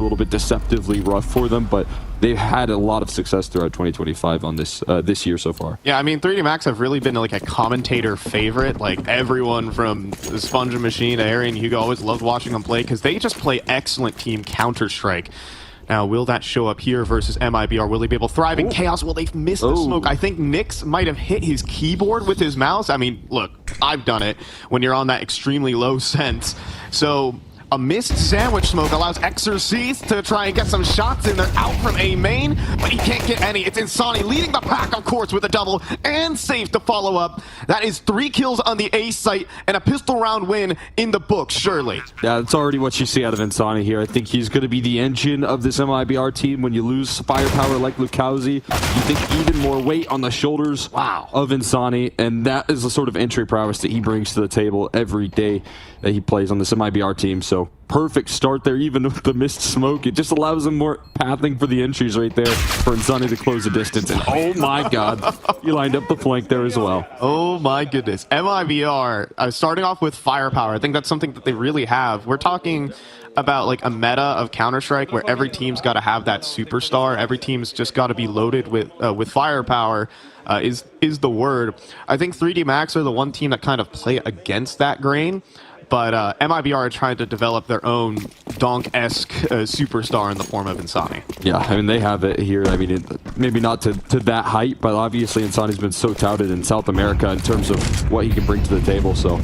a little bit deceptively rough for them, but they've had a lot of success throughout 2025 on this this year so far. Yeah, I mean, 3D Max have really been like a commentator favorite. Like everyone from the Sponge and Machine to Harry and Hugo always loved watching them play because they just play excellent team Counter-Strike. Now, will that show up here versus MIBR? Will they be able to thrive in chaos? Will they miss the smoke? I think Nyx might have hit his keyboard with his mouse. I mean, look, I've done it when you're on that extremely low sense. So a missed sandwich smoke allows Exorcist to try and get some shots in. They're out from A main, but he can't get any. It's Insani leading the pack, of course, with a double and safe to follow up. That is 3 kills on the A site and a pistol round win in the books, surely. Yeah, that's already what you see out of Insani here. I think he's going to be the engine of this MIBR team. When you lose firepower like Lukowski, you think even more weight on the shoulders of Insani, and that is the sort of entry prowess that he brings to the table every day that he plays on this MIBR team. So perfect start there, even with the missed smoke. It just allows him more pathing for the entries right there for Insani to close the distance. And oh my god, he lined up the flank there as well. Oh my goodness. MIBR, starting off with firepower, I think that's something that they really have. We're talking about like a meta of Counter-Strike where every team's got to have that superstar. Every team's just got to be loaded with firepower. Is the word. I think 3D Max are the one team that kind of play against that grain. But MIBR are trying to develop their own Donk-esque superstar in the form of Insani. Yeah, I mean, they have it here. I mean, maybe not to that height, but obviously Insani's been so touted in South America in terms of what he can bring to the table. So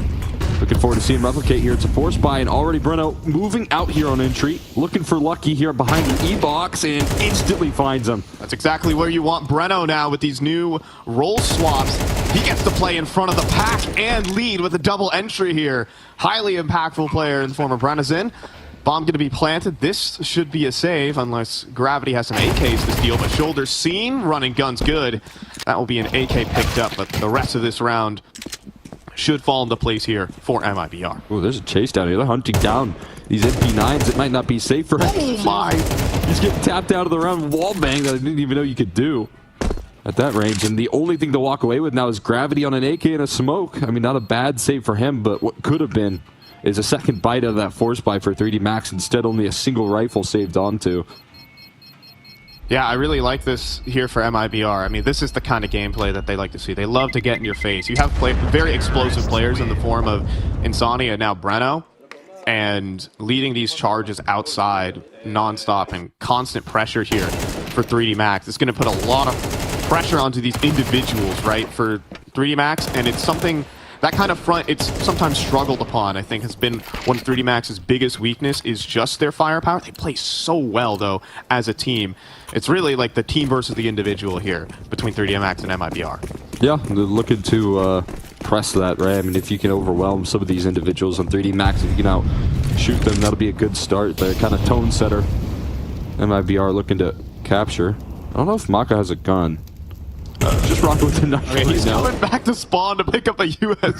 looking forward to seeing him replicate here. It's a force buy, and already Breno moving out here on entry, looking for Lucky here behind the E-box, and instantly finds him. That's exactly where you want Breno now with these new role swaps. He gets to play in front of the pack and lead with a double entry here. Highly impactful player in the form of Brenizin. Bomb going to be planted. This should be a save unless Gravity has some AKs to steal, but Shoulders seen, running guns good. That will be an AK picked up, but the rest of this round should fall into place here for MIBR. Oh, there's a chase down here. They're hunting down these MP9s. It might not be safe for him. Oh my! He's getting tapped out of the round wallbang that I didn't even know you could do at that range. And the only thing to walk away with now is Gravity on an AK and a smoke. I mean, not a bad save for him, but what could have been is a second bite of that force buy for 3D Max. Instead, only a single rifle saved onto. Yeah, I really like this here for MIBR. I mean, this is the kind of gameplay that they like to see. They love to get in your face. You have very explosive players in the form of Insani and now Breno, and leading these charges outside nonstop and constant pressure here for 3D Max. It's going to put a lot of pressure onto these individuals, right, for 3D Max, and it's something... That kind of front, it's sometimes struggled upon, I think, has been one of 3D Max's biggest weakness is just their firepower. They play so well, though, as a team. It's really like the team versus the individual here between 3D Max and MIBR. Yeah, they're looking to press that, right? I mean, if you can overwhelm some of these individuals on 3D Max, if you can shoot them, that'll be a good start. They're kind of tone setter. MIBR looking to capture. I don't know if Maka has a gun. Just rock with the knife. Okay, he's coming back to spawn to pick up a US.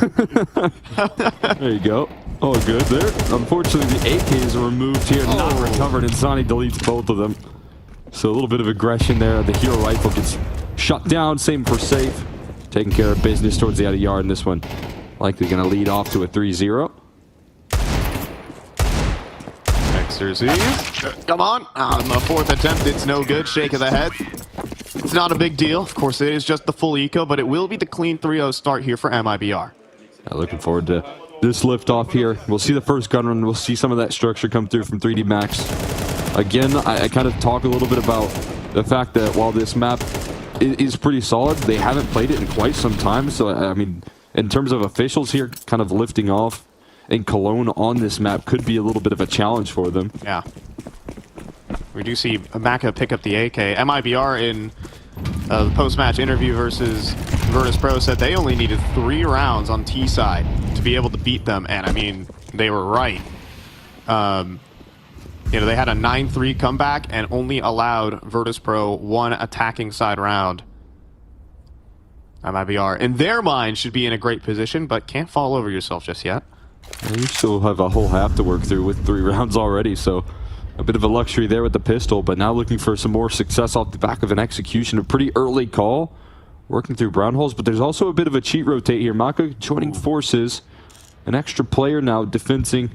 There you go. Oh, good there. Unfortunately, the AKs are removed here, not recovered, and Sonny deletes both of them. So a little bit of aggression there. The hero rifle gets shut down. Same for Safe. Taking care of business towards the outer yard in this one. Likely going to lead off to a 3-0. Exorcist. Come on. On the fourth attempt, it's no good. Shake of the head. It's not a big deal. Of course, it is just the full eco, but it will be the clean 3-0 start here for MIBR. Looking forward to this liftoff here. We'll see the first gun run. We'll see some of that structure come through from 3D Max. Again, I kind of talk a little bit about the fact that while this map is pretty solid, they haven't played it in quite some time. So, I mean, in terms of officials here, kind of lifting off in Cologne on this map could be a little bit of a challenge for them. Yeah. We do see Maka pick up the AK. MIBR in the post-match interview versus Virtus.pro said they only needed 3 rounds on T side to be able to beat them, and I mean, they were right. You know, they had a 9-3 comeback and only allowed Virtus.pro 1 attacking side round. MIBR, in their mind, should be in a great position, but can't fall over yourself just yet. You still have a whole half to work through with 3 rounds already, so a bit of a luxury there with the pistol, but now looking for some more success off the back of an execution. A pretty early call, working through brown holes, but there's also a bit of a cheat rotate here. Maka joining forces, an extra player now defending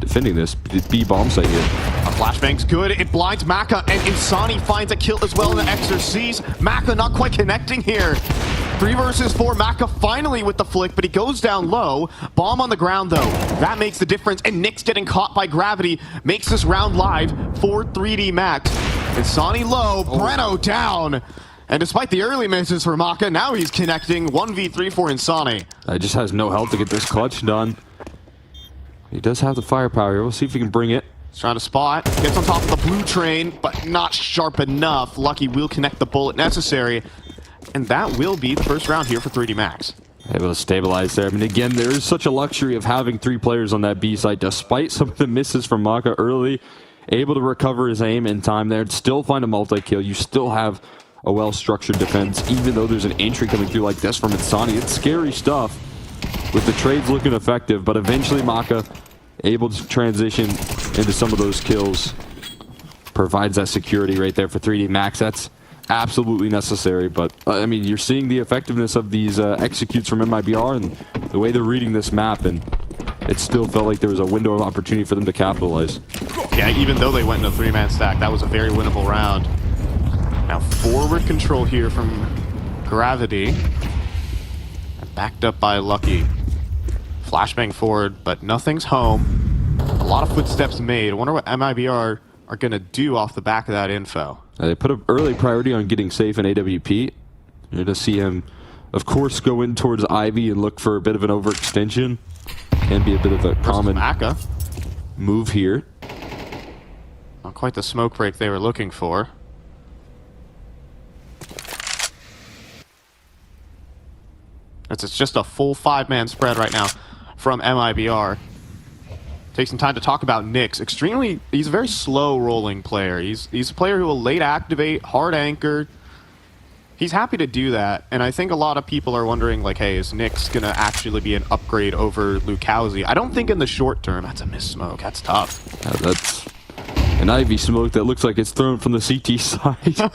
this B bomb site here. Flashbang's good. It blinds Maka, and Insani finds a kill as well in the Exorcist. Maka not quite connecting here. 3 versus 4. Maka finally with the flick, but he goes down low. Bomb on the ground, though. That makes the difference, and Nyx getting caught by gravity makes this round live for 3D Max. Insani low, Breno down. And despite the early misses for Maka, now he's connecting 1v3 for Insani. He just has no health to get this clutch done. He does have the firepower here. We'll see if he can bring it. He's trying to spot. Gets on top of the blue train, but not sharp enough. Lucky will connect the bullet necessary. And that will be the first round here for 3D Max. Able to stabilize there. I mean, again, there is such a luxury of having 3 players on that B site, despite some of the misses from Maka early. Able to recover his aim in time there, and still find a multi-kill. You still have a well-structured defense, even though there's an entry coming through like this from Insani. It's scary stuff with the trades looking effective, but eventually Maka able to transition into some of those kills. Provides that security right there for 3D Max. That's absolutely necessary, but I mean, you're seeing the effectiveness of these executes from MIBR and the way they're reading this map, and it still felt like there was a window of opportunity for them to capitalize. Yeah, even though they went in a 3-man stack, that was a very winnable round. Now forward control here from Gravity. Backed up by Lucky. Flashbang forward, but nothing's home. A lot of footsteps made. I wonder what MIBR are going to do off the back of that info. They put an early priority on getting safe in AWP. You're going to see him, of course, go in towards Ivy and look for a bit of an overextension. Can be a bit of a common Maka move here. Not quite the smoke break they were looking for. It's just a full 5-man spread right now from MIBR. Take some time to talk about Nyx. He's a very slow rolling player. He's a player who will late activate, hard anchor. He's happy to do that, and I think a lot of people are wondering, like, hey, is Nyx gonna actually be an upgrade over Lukowski? I don't think in the short term. That's a miss smoke. That's tough. Yeah, that's an Ivy smoke that looks like it's thrown from the CT side.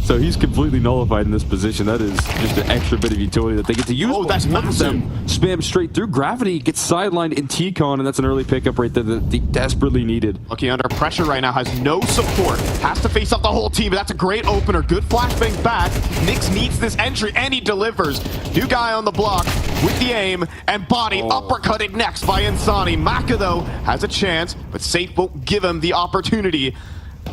So he's completely nullified in this position. That is just an extra bit of utility that they get to use. Oh, that's massive. Spam straight through. Gravity gets sidelined in T-Con, and that's an early pickup right there that they desperately needed. Lucky under pressure right now, has no support. Has to face up the whole team, but that's a great opener. Good flashbang back. Nyx needs this entry, and he delivers. New guy on the block with the aim, and body uppercutted next by Insani. Maka, though, has a chance, but Safe won't give him the opportunity.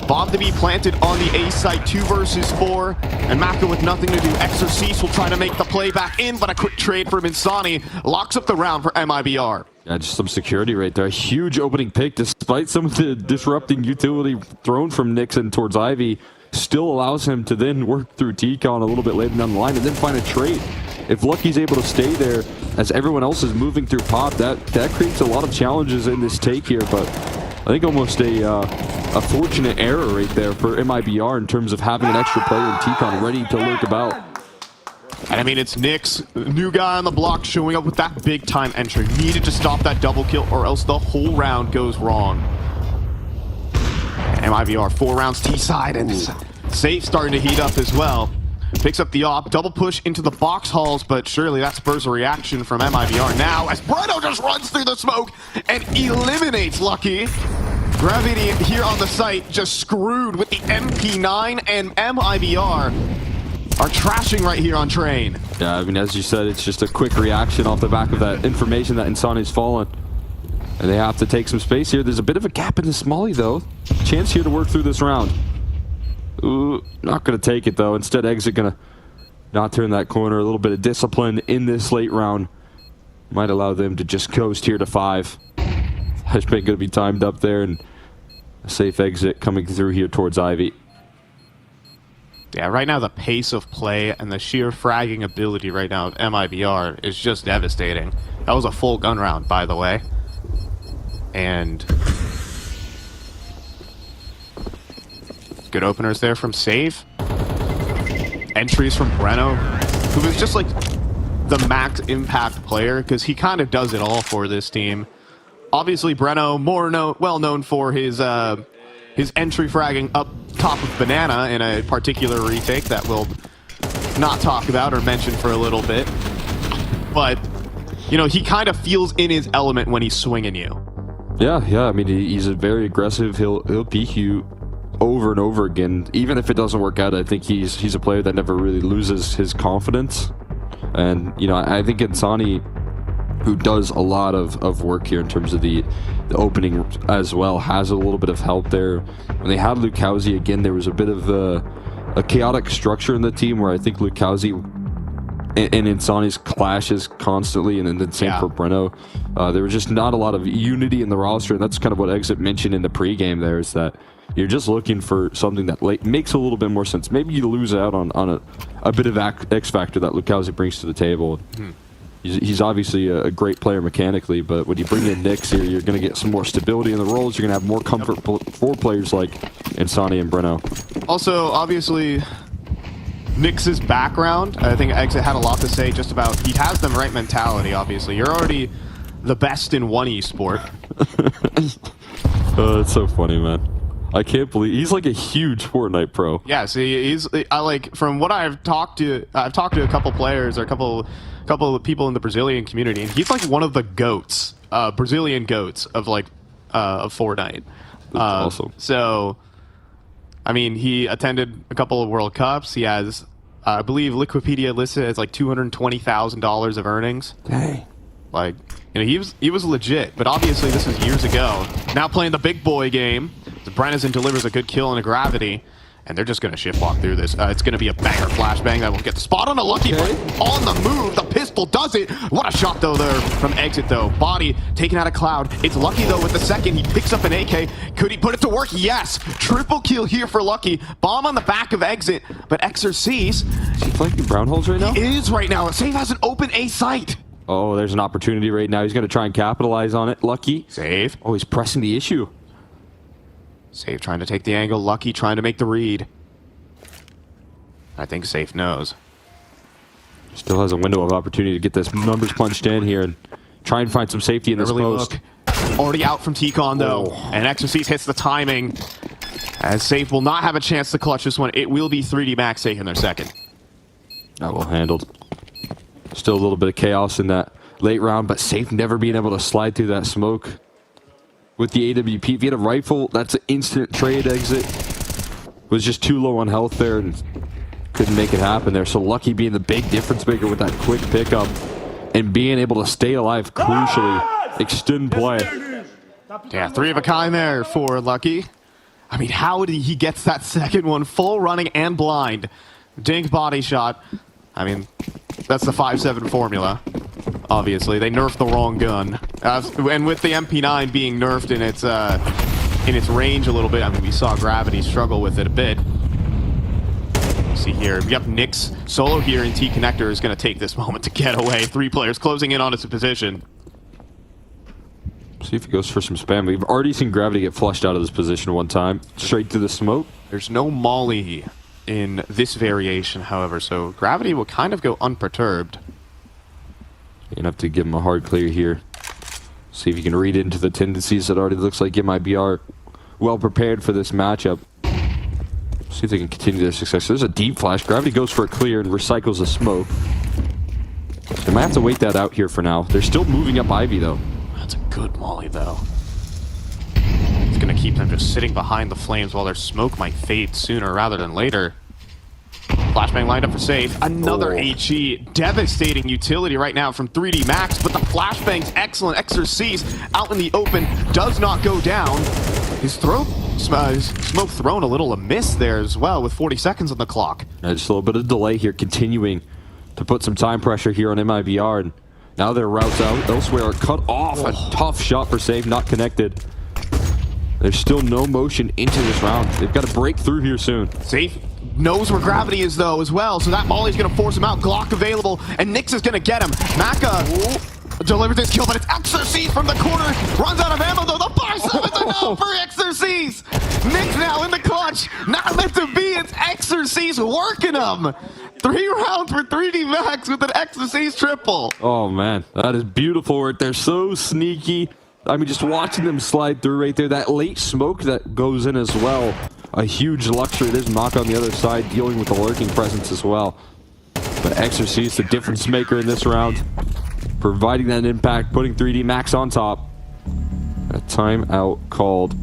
Bomb to be planted on the A site, 2 versus 4, and Maka with nothing to do. Exorcist will try to make the play back in, but a quick trade from Insani locks up the round for MIBR. Yeah, just some security right there. A huge opening pick, despite some of the disrupting utility thrown from Nixon towards Ivy, still allows him to then work through T-Con a little bit later down the line and then find a trade. If Lucky's able to stay there as everyone else is moving through Pop, that creates a lot of challenges in this take here, but I think almost a fortunate error right there for MIBR in terms of having an extra player in T-Con ready to lurk about. And I mean, it's Nyx, new guy on the block, showing up with that big time entry. Needed to stop that double kill or else the whole round goes wrong. And MIBR 4 rounds T-side, and Safe starting to heat up as well. Picks up the op, double push into the box halls, but surely that spurs a reaction from MIBR now as Breno just runs through the smoke and eliminates Lucky. Gravity here on the site just screwed with the MP9, and MIBR are trashing right here on train. Yeah, I mean, as you said, it's just a quick reaction off the back of that information that Insani's fallen. And they have to take some space here. There's a bit of a gap in the Smolly, though. Chance here to work through this round. Ooh, not going to take it, though. Instead, Exit going to not turn that corner. A little bit of discipline in this late round might allow them to just coast here to 5. Flashbang going to be timed up there, and a safe exit coming through here towards Ivy. Yeah, right now the pace of play and the sheer fragging ability right now of MIBR is just devastating. That was a full gun round, by the way. And good openers there from Save. Entries from Breno, who is just like the max impact player because he kind of does it all for this team. Obviously, Breno, well known for his entry fragging up top of Banana in a particular retake that we'll not talk about or mention for a little bit. But, you know, he kind of feels in his element when he's swinging you. Yeah. I mean, he's a very aggressive. He'll peek you over and over again. Even if it doesn't work out, I think he's a player that never really loses his confidence. And, you know, I think Insani, who does a lot of work here in terms of the opening as well, has a little bit of help there. When they had Lukowski, again, there was a bit of a chaotic structure in the team where I think Lukowski and Insani's clashes constantly, and then same for Breno. There was just not a lot of unity in the roster, and that's kind of what Exit mentioned in the pregame there, is that you're just looking for something that makes a little bit more sense. Maybe you lose out on a bit of X factor that Lukowski brings to the table. He's obviously a great player mechanically, but when you bring in Nyx here, you're going to get some more stability in the roles. You're going to have more comfort for players like Insani and Breno. Also, obviously, Nyx's background, I think Exit had a lot to say just about, he has the right mentality, obviously. You're already the best in one esport. It's so funny, man. I can't believe he's like a huge Fortnite pro. Yeah, see, I like, from what I've talked to a couple players or a couple of people in the Brazilian community, and he's like one of the goats, Brazilian goats of Fortnite. That's awesome. So, I mean, he attended a couple of World Cups. He has, I believe, Wikipedia listed as like $220,000 of earnings. Dang. Like, you know, he was legit, but obviously this was years ago. Now playing the big boy game, Brennan delivers a good kill and a gravity, and they're just going to shift walk through this. It's going to be a banger flashbang that will get the spot on a Lucky, but on the move, the pistol does it. What a shot, though, there from Exit, though. Body taken out of Cloud. It's Lucky, though, with the second. He picks up an AK. Could he put it to work? Yes. Triple kill here for Lucky. Bomb on the back of Exit, but Exorcist. Is he flanking brown holes right now? He is right now. Save has an open A site. Oh, there's an opportunity right now. He's going to try and capitalize on it. Lucky. Save. Oh, he's pressing the issue. Save trying to take the angle. Lucky trying to make the read. I think Safe knows. Still has a window of opportunity to get this numbers punched in here and try and find some safety in this post. Already out from T-Con, though. And Exorcist hits the timing. As Safe will not have a chance to clutch this one. It will be 3D Max taking their second. That well handled. Still a little bit of chaos in that late round, but Safe never being able to slide through that smoke. With the AWP, if he had a rifle, that's an instant trade. Exit was just too low on health there and couldn't make it happen there. So Lucky being the big difference maker with that quick pickup and being able to stay alive crucially, extend play. Yeah, 3 of a kind there for Lucky. I mean, how did he get that second one? Full running and blind. Dink body shot. I mean, that's the 5-7 formula. Obviously, they nerfed the wrong gun, and with the MP9 being nerfed in its range a little bit, I mean, we saw Gravity struggle with it a bit. See here, yep, Nyx solo here in T Connector is going to take this moment to get away. 3 players closing in on his position. See if he goes for some spam. We've already seen Gravity get flushed out of this position one time, straight to the smoke. There's no molly in this variation, however, so Gravity will kind of go unperturbed. You're going to have to give him a hard clear here. See if you can read into the tendencies. It already looks like MIBR well prepared for this matchup. See if they can continue their success. There's a deep flash. Gravity goes for a clear and recycles the smoke. They might have to wait that out here for now. They're still moving up Ivy, though. That's a good molly, though. It's going to keep them just sitting behind the flames while their smoke might fade sooner rather than later. Flashbang lined up for Safe. Another HE. Devastating utility right now from 3D Max, but the flashbang's excellent. Exorcist out in the open does not go down. His smoke thrown a little amiss there as well with 40 seconds on the clock. Just a little bit of delay here, continuing to put some time pressure here on MIBR. And now their routes out elsewhere are cut off. A tough shot for Safe, not connected. There's still no motion into this round. They've got to break through here soon. Safe knows where Gravity is, though, as well, so that molly's going to force him out. Glock available, and Nyx is going to get him. Maka delivers his kill, but it's Exorcist from the corner. Runs out of ammo, though. The 5-7's enough for Exorcist. Nyx now in the clutch. Not meant to be. It's Exorcist working him. 3 rounds for 3D Max with an Exorcist triple. Oh, man. That is beautiful work. They're so sneaky. I mean, just watching them slide through right there. That late smoke that goes in as well. A huge luxury. There's Maka on the other side dealing with the lurking presence as well. But Exorcist, the difference maker in this round. Providing that impact, putting 3D Max on top. A timeout called.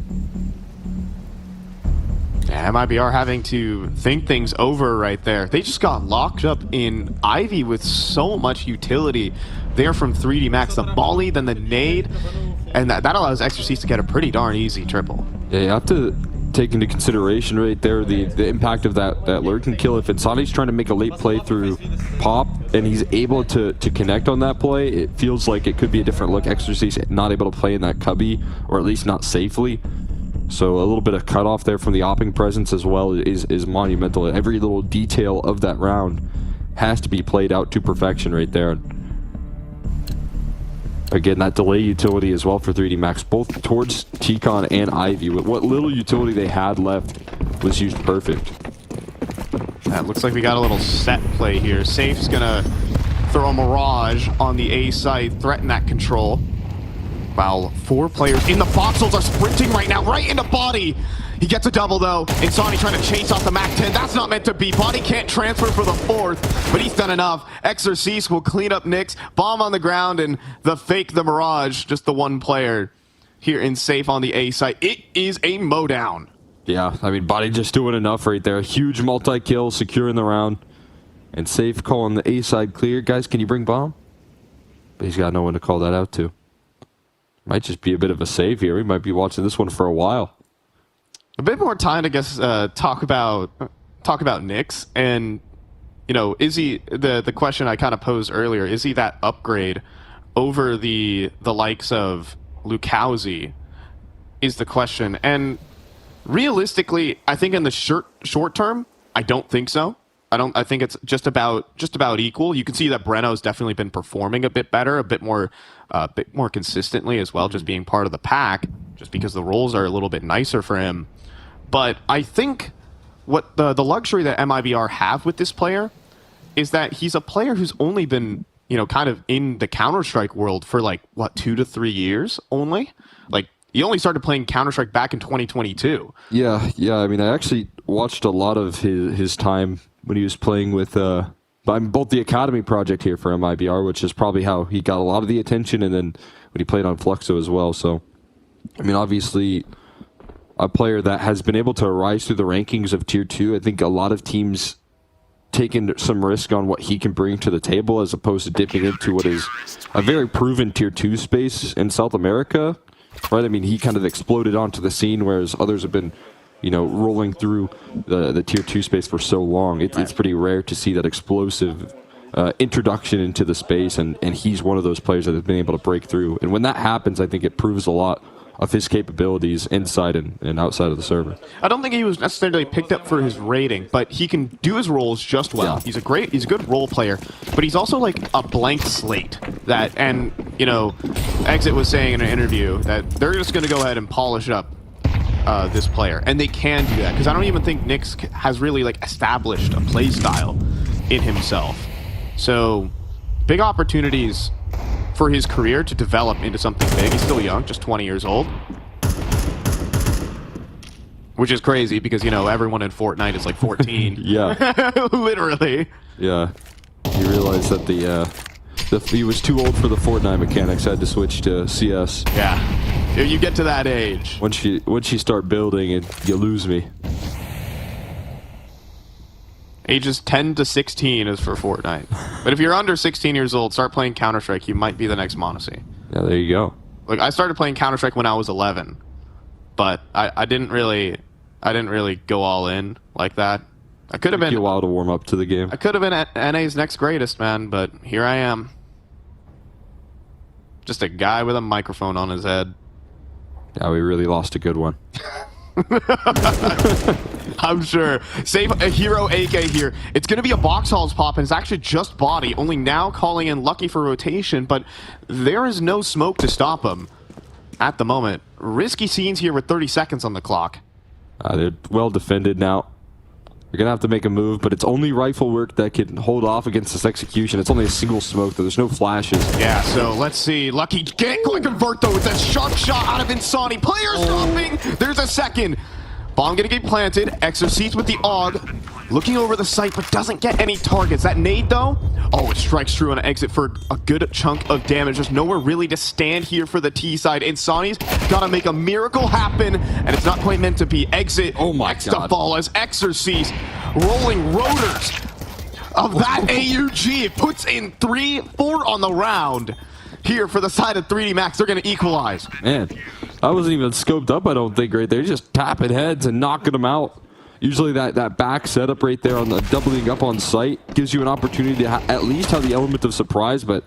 Yeah, MIBR having to think things over right there. They just got locked up in Ivy with so much utility there from 3D Max. The volley, then the nade, and that allows Exorcist to get a pretty darn easy triple. Yeah, you have to take into consideration right there the impact of that lurking kill. If Insani's trying to make a late play through Pop and he's able to connect on that play, it feels like it could be a different look. Exorcist not able to play in that cubby, or at least not safely. So a little bit of cutoff there from the opping presence as well is monumental. Every little detail of that round has to be played out to perfection right there. Again, that delay utility as well for 3D Max, both towards T-Con and Ivy. What little utility they had left was used perfect. That looks like we got a little set play here. Safe's gonna throw a Mirage on the A side, threaten that control. While 4 players in the voxels are sprinting right now, right into Body. He gets a double though. Insani trying to chase off the MAC-10. That's not meant to be. Body can't transfer for the 4th, but he's done enough. Exorcist will clean up Nyx. Bomb on the ground and the Mirage, just the 1 player here in Safe on the A site. It is a mowdown. Yeah, I mean, Body just doing enough right there. Huge multi-kill, securing the round. And Safe calling the A side clear. Guys, can you bring bomb? But he's got no one to call that out to. Might just be a bit of a save here. We might be watching this one for a while. A bit more time to talk about Nyx, and you know, is he the question I kind of posed earlier? Is he that upgrade over the likes of Lukowski? Is the question, and realistically, I think in the short term, I don't think so. I think it's just about equal. You can see that Breno's definitely been performing a bit better, a bit more consistently as well, just being part of the pack, just because the roles are a little bit nicer for him. But I think what the luxury that MIBR have with this player is that he's a player who's only been, you know, kind of in the Counter-Strike world for like, what, 2 to 3 years only? Like, he only started playing Counter-Strike back in 2022. Yeah. I mean, I actually watched a lot of his time when he was playing with both the Academy project here for MIBR, which is probably how he got a lot of the attention, and then when he played on Fluxo as well. So, I mean, obviously, a player that has been able to rise through the rankings of Tier 2. I think a lot of teams taken some risk on what he can bring to the table as opposed to dipping into what is a very proven Tier 2 space in South America. Right? I mean, he kind of exploded onto the scene, whereas others have been, you know, rolling through the Tier 2 space for so long. It's pretty rare to see that explosive introduction into the space, and he's one of those players that has been able to break through. And when that happens, I think it proves a lot of his capabilities inside and outside of the server. I don't think he was necessarily picked up for his rating, but he can do his roles just well. Yeah. He's a good role player, but he's also like a blank slate that, and you know, Exit was saying in an interview that they're just going to go ahead and polish up this player, and they can do that because I don't even think Nyx has really like established a play style in himself. So big opportunities for his career to develop into something big. He's still young, just 20 years old. Which is crazy because, you know, everyone in Fortnite is like 14. Yeah. Literally. Yeah. He realized that he was too old for the Fortnite mechanics, had to switch to CS. Yeah. You get to that age. Once you start building, you lose me. Ages 10 to 16 is for Fortnite. But if you're under 16 years old, start playing Counter-Strike, you might be the next Monacy. Yeah, there you go. Like, I started playing Counter-Strike when I was 11, but I didn't really go all in like that. I could have been a while to warm up to the game. I could have been NA's next greatest, man, but here I am. Just a guy with a microphone on his head. Yeah, we really lost a good one. I'm sure. Save a hero AK here. It's going to be a box halls pop, and it's actually just Body, only now calling in Lucky for rotation, but there is no smoke to stop him at the moment. Risky scenes here with 30 seconds on the clock. They're well defended now. You're going to have to make a move, but it's only rifle work that can hold off against this execution. It's only a single smoke, though. There's no flashes. Yeah, so let's see. Lucky can't quite convert, though, with that sharp shot out of Insani. Players dropping. There's a second. Bomb gonna get planted. Exorcist with the AUG. Looking over the site, but doesn't get any targets. That nade, though, oh, it strikes true on an exit for a good chunk of damage. There's nowhere really to stand here for the T side. Insani's got to make a miracle happen, and it's not quite meant to be. Exit, oh my next God. to fall as Exorcist rolling rotors of that AUG. It puts in 3-4 on the round. Here for the side of 3D Max, they're going to equalize. Man, I wasn't even scoped up, I don't think, right there. Just tapping heads and knocking them out. Usually that back setup right there on the doubling up on site gives you an opportunity to at least have the element of surprise, but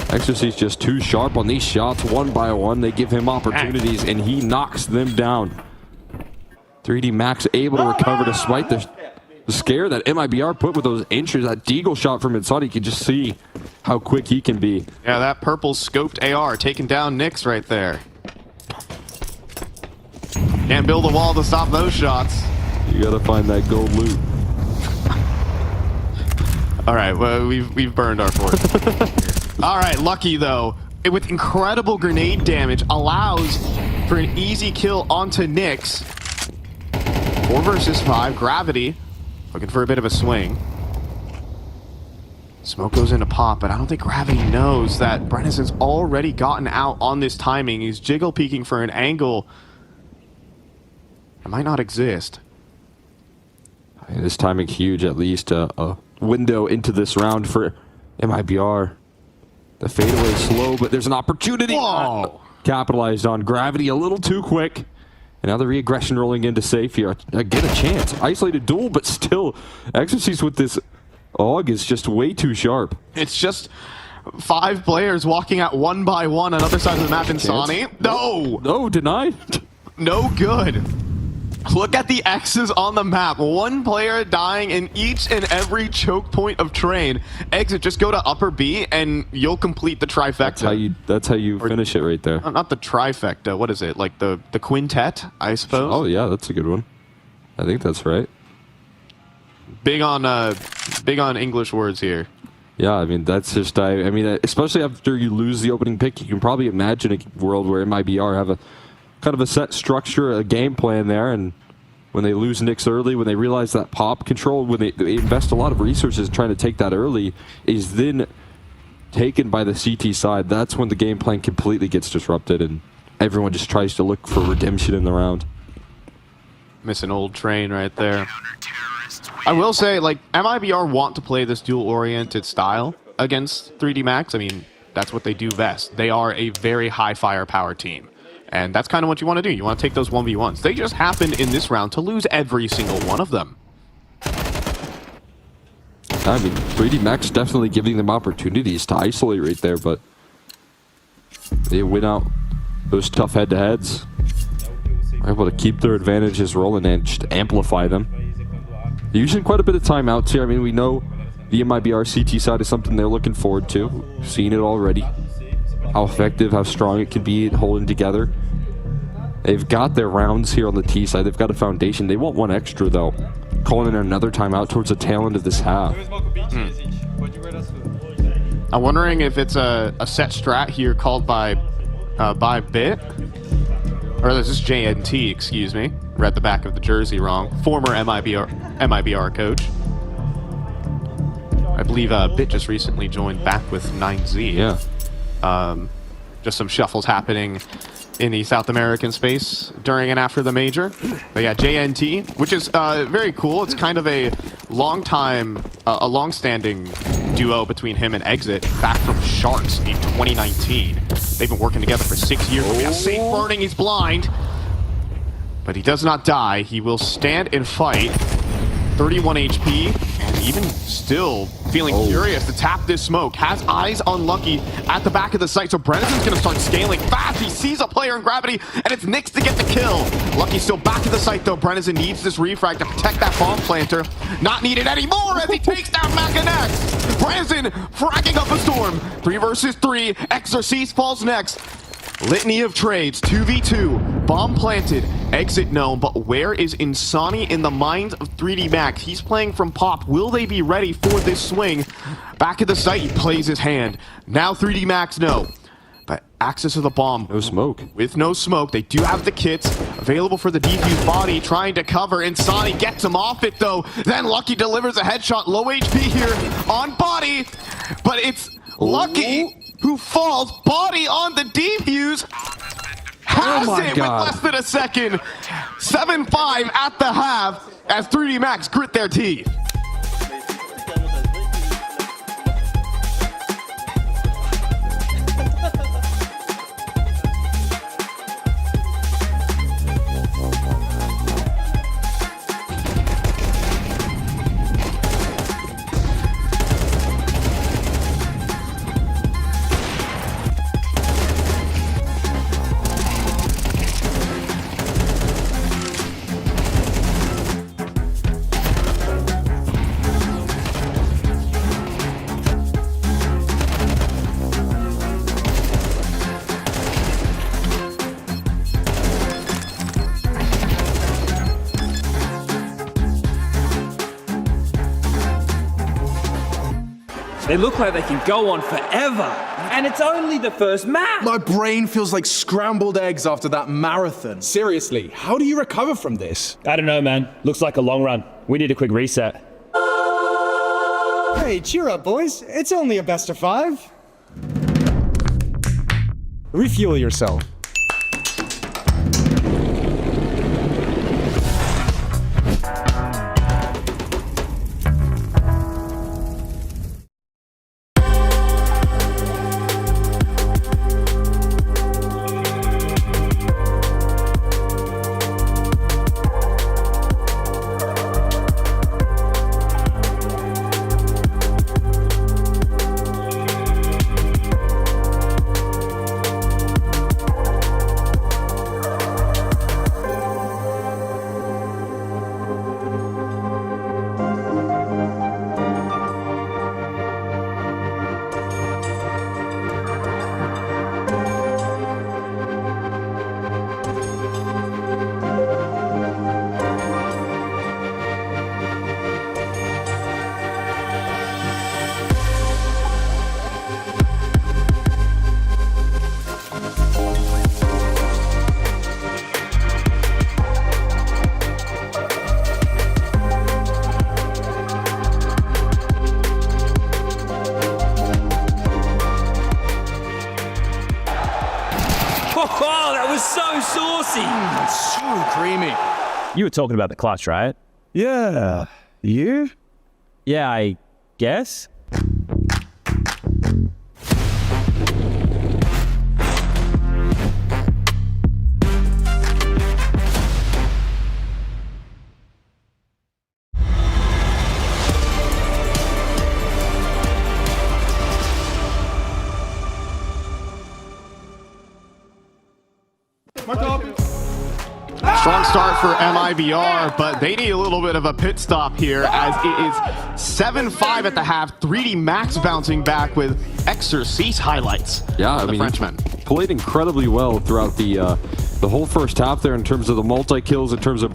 Exorcist just too sharp on these shots, one by one. They give him opportunities, and he knocks them down. 3D Max able to recover despite the scare that MIBR put with those inches. That deagle shot from inside, you can just see how quick he can be. Yeah, that purple scoped AR taking down Nyx right there. Can't build a wall to stop those shots. You gotta find that gold loot. All right, well, we've burned our fort. All right, Lucky though, with incredible grenade damage, allows for an easy kill onto Nyx. 4 versus 5, Gravity looking for a bit of a swing. Smoke goes into Pop, but I don't think Gravity knows that Brennison's already gotten out on this timing. He's jiggle peeking for an angle that might not exist. This timing huge, at least a window into this round for MIBR. The fadeaway slow, but there's an opportunity. Whoa. Capitalized on. Gravity a little too quick. And now the re-aggression rolling into safe here. Get a chance. Isolated duel, but still, Exorcist with this AUG is just way too sharp. It's just 5 players walking out one by one on other side of the map. Insani. No! No, denied. No good. Look at the X's on the map. 1 player dying in each and every choke point of train. Exit, just go to upper B and you'll complete the trifecta. That's how you finish it right there. Not the trifecta. What is it? Like the quintet, I suppose? Oh yeah, that's a good one. I think that's right. Big on English words here. Yeah, I mean, that's just, I mean, especially after you lose the opening pick, you can probably imagine a world where MIBR have a kind of a set structure, a game plan there, and when they lose Nyx early, when they realize that Pop control, when they invest a lot of resources trying to take that early, is then taken by the CT side, that's when the game plan completely gets disrupted, and everyone just tries to look for redemption in the round. Miss an old train right there. I will say, like, MIBR want to play this duel-oriented style against 3D Max. I mean, that's what they do best. They are a very high firepower team. And that's kind of what you want to do. You want to take those 1v1s. They just happened in this round to lose every single one of them. I mean, 3D Max definitely giving them opportunities to isolate right there, but they win out those tough head-to-heads. Are able to keep their advantages rolling and just amplify them. They're using quite a bit of timeouts here. I mean, we know the MIBR CT side is something they're looking forward to. We've seen it already. How effective, how strong it can be at holding together. They've got their rounds here on the T side. They've got a foundation. They want one extra, though. Calling in another timeout towards the tail end of this half. I'm wondering if it's a set strat here called by Bit. Or this is JNT, excuse me. Read the back of the jersey wrong. Former MIBR coach. I believe Bit just recently joined back with 9Z. Yeah. Just some shuffles happening in the South American space during and after the major. But yeah, JNT, which is very cool. It's kind of a long-standing duo between him and Exit, back from Sharks in 2019. They've been working together for 6 years. Oh. Yeah, safe burning, he's blind. But he does not die. He will stand and fight. 31 HP, and even still feeling curious to tap this smoke. Has eyes on Lucky at the back of the site, so Brennison's gonna start scaling fast. He sees a player in Gravity, and it's Nyx to get the kill. Lucky's still back of the site, though. Brennison needs this refrag to protect that bomb planter. Not needed anymore as he takes down Macanex. Brennison fragging up a storm. 3 versus 3. Exorcist falls next. Litany of trades, 2v2, bomb planted, exit known, but where is Insani in the mind of 3D Max? He's playing from Pop. Will they be ready for this swing? Back at the site, he plays his hand. Now 3D Max, no. But access to the bomb. No smoke. With no smoke, they do have the kits available for the defuse. Body trying to cover. Insani gets him off it though. Then Lucky delivers a headshot. Low HP here on Body, but it's Lucky who falls. Body on the defuse. Has it with less than a second. 7-5 at the half as 3D Max grit their teeth. They look like they can go on forever. And it's only the first map. My brain feels like scrambled eggs after that marathon. Seriously, how do you recover from this? I don't know, man. Looks like a long run. We need a quick reset. Hey, cheer up, boys. It's only a best of 5. Refuel yourself. Oh, that was so saucy. So creamy. You were talking about the clutch, right? Yeah. You? Yeah, I guess. Strong start for MIBR, but they need a little bit of a pit stop here as it is 7-5 at the half. 3D Max bouncing back with Exorcist highlights. Yeah, I the mean, Frenchman played incredibly well throughout the whole first half there in terms of the multi-kills, in terms of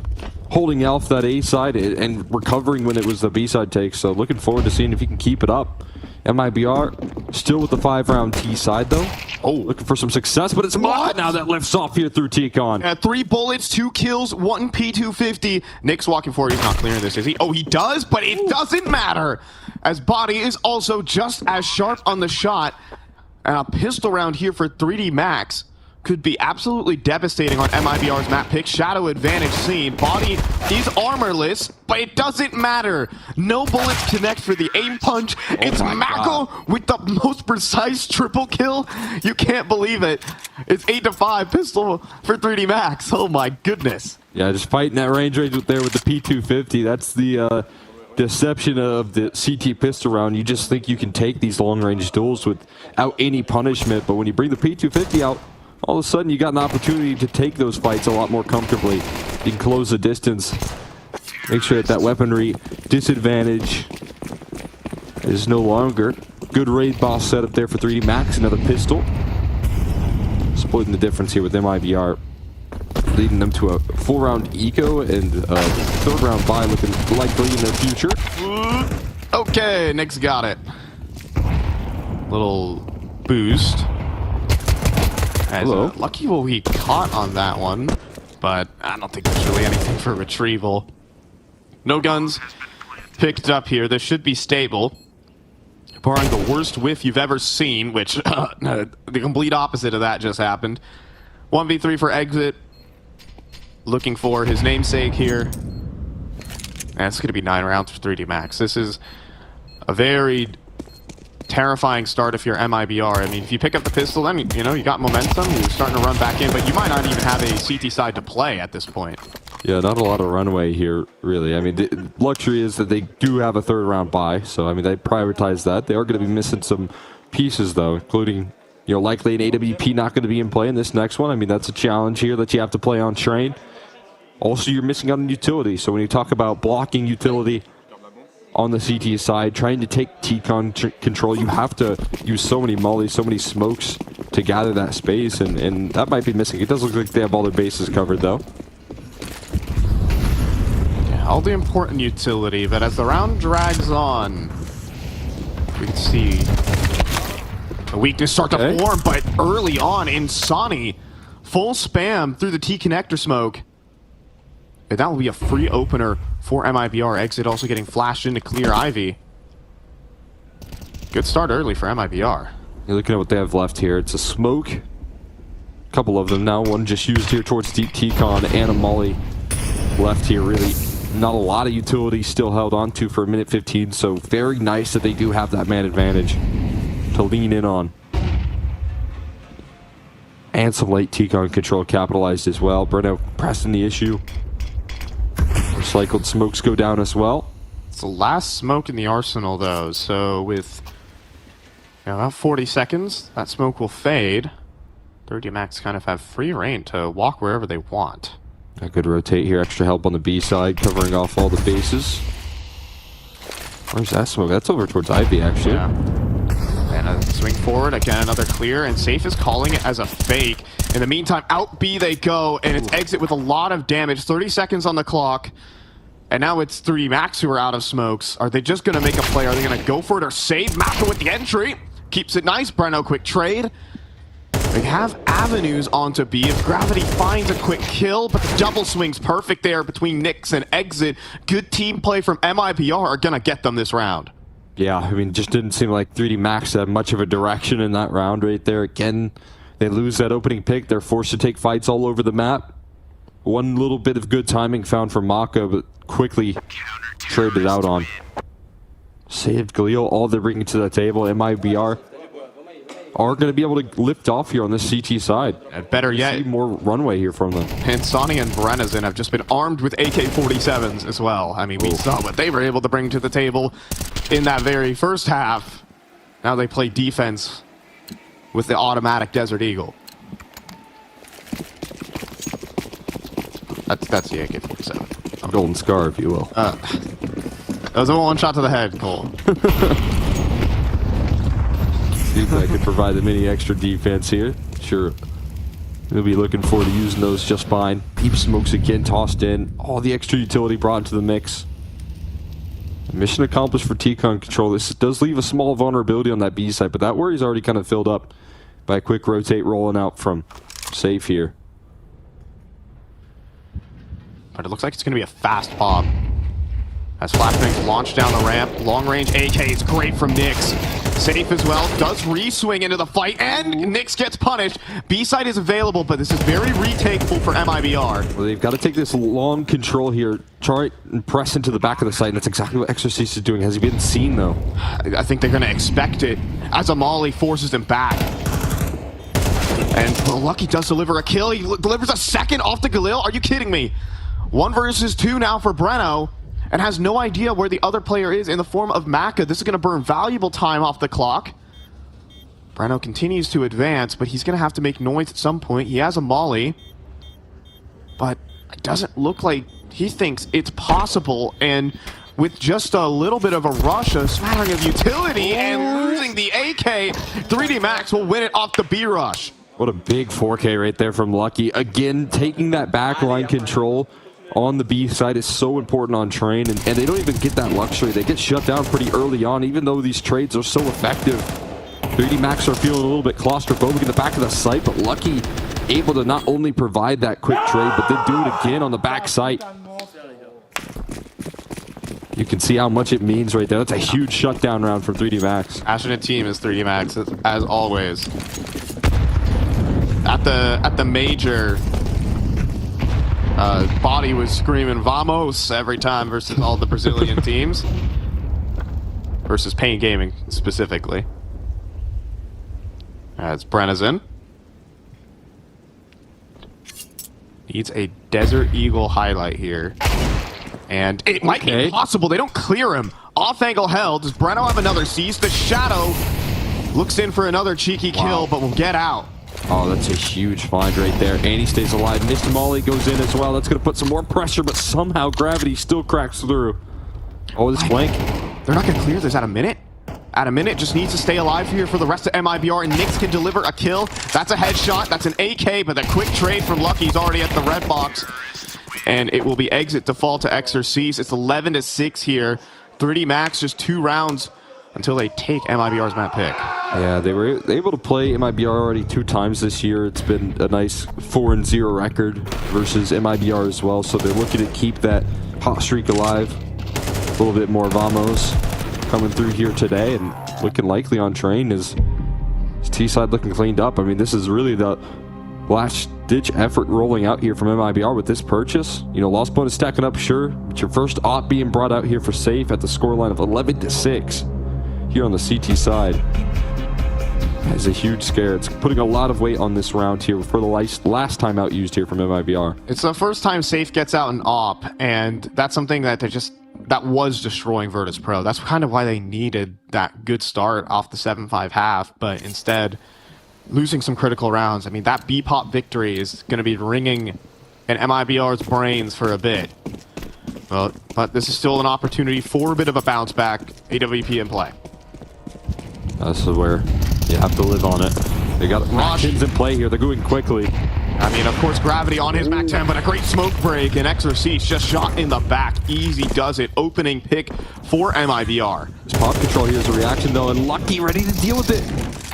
holding off that A side and recovering when it was the B side take. So looking forward to seeing if he can keep it up. MIBR still with the 5-round T side though. Oh, looking for some success, but it's Mod now that lifts off here through T-Con. 3 bullets, 2 kills, 1 P250. Nick's walking forward. He's not clearing this, is he? Oh, he does, but it doesn't matter, as Body is also just as sharp on the shot. And a pistol round here for 3D Max could be absolutely devastating on MIBR's map pick. Shadow advantage seen. Body is armorless, but it doesn't matter. No bullets connect for the aim punch. It's Mako with the most precise triple kill. You can't believe it. It's 8-5 pistol for 3D Max. Oh my goodness. Yeah, just fighting that range there with the P250. That's the deception of the CT pistol round. You just think you can take these long-range duels without any punishment, but when you bring the P250 out, all of a sudden you got an opportunity to take those fights a lot more comfortably. You can close the distance. Make sure that weaponry disadvantage is no longer. Good raid boss setup there for 3D Max. Another pistol. Splitting the difference here with MIBR. Leading them to a 4-round eco and a 3rd round buy looking likely in the future. Okay, Nick's got it. Little boost. As, Hello. Lucky will be caught on that one, but I don't think there's really anything for retrieval. No guns picked up here. This should be stable. Barring the worst whiff you've ever seen, which the complete opposite of that just happened. 1v3 for Exit. Looking for his namesake here. That's going to be 9 rounds for 3D Max. This is a very terrifying start if you're MIBR. I mean, if you pick up the pistol, then, you know, you got momentum, you're starting to run back in, but you might not even have a CT side to play at this point. Yeah, not a lot of runway here, really. I mean, the luxury is that they do have a 3rd round bye, so, I mean, they prioritize that. They are going to be missing some pieces, though, including, you know, likely an AWP not going to be in play in this next one. I mean, that's a challenge here that you have to play on train. Also, you're missing out on utility, so when you talk about blocking utility on the CT side, trying to take T-Con control, you have to use so many mollies, so many smokes to gather that space, and that might be missing. It does look like they have all their bases covered, though. Yeah, all the important utility, but as the round drags on, we can see a weakness start to form, but early on, Insani, full spam through the T-connector smoke. And that will be a free opener for MIBR. Exit also getting flashed in to clear Ivy. Good start early for MIBR. You're looking at what they have left here. It's a smoke. A couple of them now. One just used here towards deep T-Con and a molly left here. Really not a lot of utility still held on to for a minute 15. So very nice that they do have that man advantage to lean in on. And some late T-Con control capitalized as well. Breno pressing the issue. Recycled smokes go down as well. It's the last smoke in the arsenal, though. So with about 40 seconds, that smoke will fade. 3D Max kind of have free reign to walk wherever they want. A good rotate here. Extra help on the B side, covering off all the bases. Where's that smoke? That's over towards Ivy, actually. Yeah. And a swing forward, again, another clear, and Safe is calling it as a fake. In the meantime, out B they go, and it's Exit with a lot of damage. 30 seconds on the clock. And now it's 3D Max who are out of smokes. Are they just going to make a play? Are they going to go for it or save? Maka with the entry. Keeps it nice. Breno, quick trade. They have avenues onto B if Gravity finds a quick kill, but the double swing's perfect there between Nyx and Exit. Good team play from MIBR are going to get them this round. Yeah, I mean, just didn't seem like 3D Max had much of a direction in that round right there. Again, they lose that opening pick. They're forced to take fights all over the map. One little bit of good timing found from Maka, but quickly traded out on. Saved Galil, all they're bringing to the table. MIBR are going to be able to lift off here on this CT side. And better yet, see more runway here from them. Insani and Brenizin have just been armed with AK-47s as well. I mean, we saw what they were able to bring to the table in that very first half. Now they play defense with the automatic Desert Eagle. That's the AK-47. Golden Scar, if you will. That was a one shot to the head, Cole. See if I could provide them any extra defense here. Sure. We'll be looking forward to using those just fine. Deep smokes again tossed in. All the extra utility brought into the mix. Mission accomplished for T-Con control. This does leave a small vulnerability on that B side, but that worry's already kind of filled up by a quick rotate rolling out from Safe here. But it looks like it's going to be a fast pop. As flashbangs launch down the ramp. Long range AK is great from Nyx. Safe as well. Does re-swing into the fight. And Nyx gets punished. B-side is available, but this is very retakeable for MIBR. Well, they've got to take this long control here. Try and press into the back of the site. And that's exactly what Exorcist is doing. Has he been seen, though? I think they're going to expect it. As Amali forces him back. And well, Lucky does deliver a kill. He delivers a second off the Galil. Are you kidding me? 1 versus 2 now for Breno. And has no idea where the other player is in the form of Maka. This is going to burn valuable time off the clock. Breno continues to advance, but he's going to have to make noise at some point. He has a molly. But it doesn't look like he thinks it's possible. And with just a little bit of a rush, a smattering of utility, and losing the AK, 3D Max will win it off the B rush. What a big 4K right there from Lucky. Again, taking that backline control on the B side is so important on train, and they don't even get that luxury. They get shut down pretty early on, even though these trades are so effective. 3D Max are feeling a little bit claustrophobic in the back of the site, but Lucky able to not only provide that quick trade, but then do it again on the back site. You can see how much it means right there. That's a huge shutdown round from 3D Max. Passionate team is 3D Max, as always. At the major, Body was screaming "Vamos" every time versus all the Brazilian teams. Versus Pain Gaming, specifically. As Brenna's in. Needs a Desert Eagle highlight here. And it might be possible. They don't clear him. Off angle held. Does Brenno have another? Sees the shadow. Looks in for another cheeky kill, but will get out. Oh, that's a huge find right there. And he stays alive. Mr. Molly goes in as well. That's going to put some more pressure, but somehow Gravity still cracks through. Oh, this flank. They're not going to clear this at a minute. At a minute, just needs to stay alive here for the rest of MIBR, and Nyx can deliver a kill. That's a headshot. That's an AK, but the quick trade from Lucky's already at the red box. And it will be exit to fall to Exorcist. It's 11-6 here. 3D Max, just 2 rounds until they take MIBR's map pick. Yeah, they were able to play MIBR already 2 times this year. It's been a nice 4-0 record versus MIBR as well. So they're looking to keep that hot streak alive. A little bit more Vamos coming through here today, and looking likely on train is T-side looking cleaned up. I mean, this is really the last-ditch effort rolling out here from MIBR with this purchase. You know, lost bonus stacking up, sure, but your first op being brought out here for safe at the scoreline of 11-6 here on the CT side. That is a huge scare. It's putting a lot of weight on this round here for the last time out used here from MIBR. It's the first time safe gets out an op, and that's something that that was destroying Virtus Pro. That's kind of why they needed that good start off the 7-5 half, but instead losing some critical rounds. I mean, that B-pop victory is going to be ringing in MIBR's brains for a bit. Well, but this is still an opportunity for a bit of a bounce back. AWP in play. This is where you have to live on it. They got Rashins in play here. They're going quickly. I mean, of course, Gravity on his Mac 10, but a great smoke break, and Exorcist just shot in the back. Easy does it. Opening pick for MIBR. Pop control here is a reaction, though, and Lucky ready to deal with it.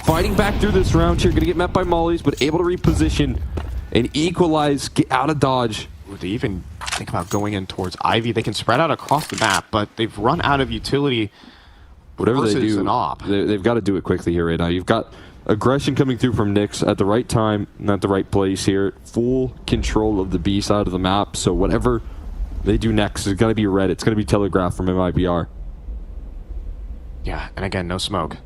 Fighting back through this round here. Going to get met by Mollies, but able to reposition and equalize, get out of dodge. Would they even think about going in towards Ivy? They can spread out across the map, but they've run out of utility. Whatever they do, an op. They've got to do it quickly here right now. You've got aggression coming through from Nyx at the right time, not the right place here. Full control of the B side of the map, so whatever they do next is going to be red. It's going to be telegraphed from MIBR. Yeah, and again, no smoke.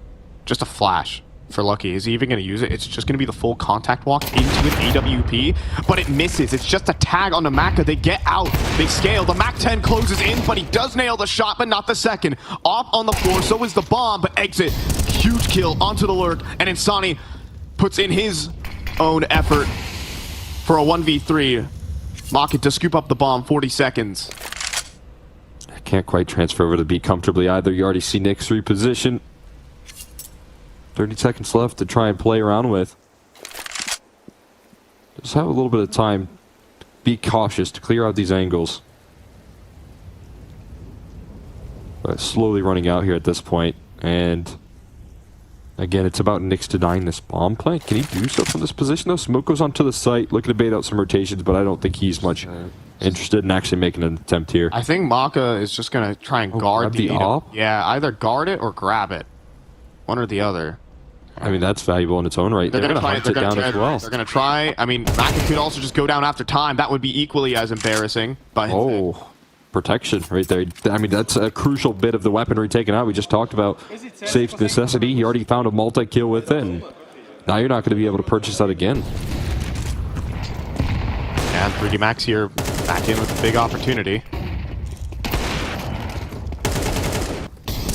Just a flash for Lucky. Is he even going to use it? It's just going to be the full contact walk into an AWP, but it misses. It's just a tag on the Maka. They get out. They scale. The Mac 10 closes in, but he does nail the shot, but not the second. Off on the floor, so is the bomb, but exit. Huge kill onto the lurk, and Insani puts in his own effort for a 1v3. Maka to scoop up the bomb, 40 seconds. I can't quite transfer over to B comfortably either. You already see Nyx reposition. 30 seconds left to try and play around with. Just have a little bit of time. Be cautious to clear out these angles. But slowly running out here at this point. And again, it's about Nyx denying this bomb plant. Can he do so from this position though? Smoke goes onto the site, looking to bait out some rotations, but I don't think he's much interested in actually making an attempt here. I think Maka is just going to try and guard the op? Yeah, either guard it or grab it. One or the other. I mean, that's valuable in its own right. They're going to hunt it down as well. They're going to try. I mean, Maka could also just go down after time. That would be equally as embarrassing. But oh, protection right there. I mean, that's a crucial bit of the weaponry taken out. We just talked about safe necessity. He already found a multi-kill with it, and now you're not going to be able to purchase that again. And 3D Max here back in with a big opportunity.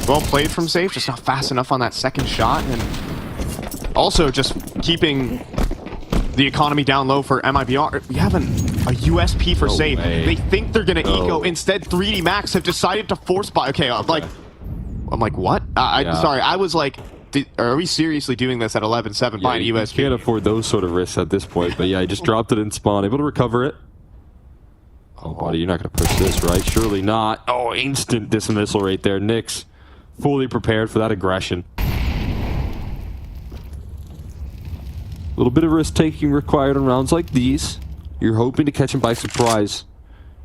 Well played from safe, just not fast enough on that second shot, and also just keeping the economy down low for MIBR. We have a USP for safe. They think they're gonna eco. Instead, 3D Max have decided to force buy. Okay, I'm like, what? Sorry, I was like, are we seriously doing this at 11-7 buying USP? You can't afford those sort of risks at this point, but yeah, I just dropped it in spawn, able to recover it. Oh, buddy, you're not gonna push this, right? Surely not. Oh, instant dismissal right there. Nyx fully prepared for that aggression. little bit of risk-taking required on rounds like these. You're hoping to catch him by surprise,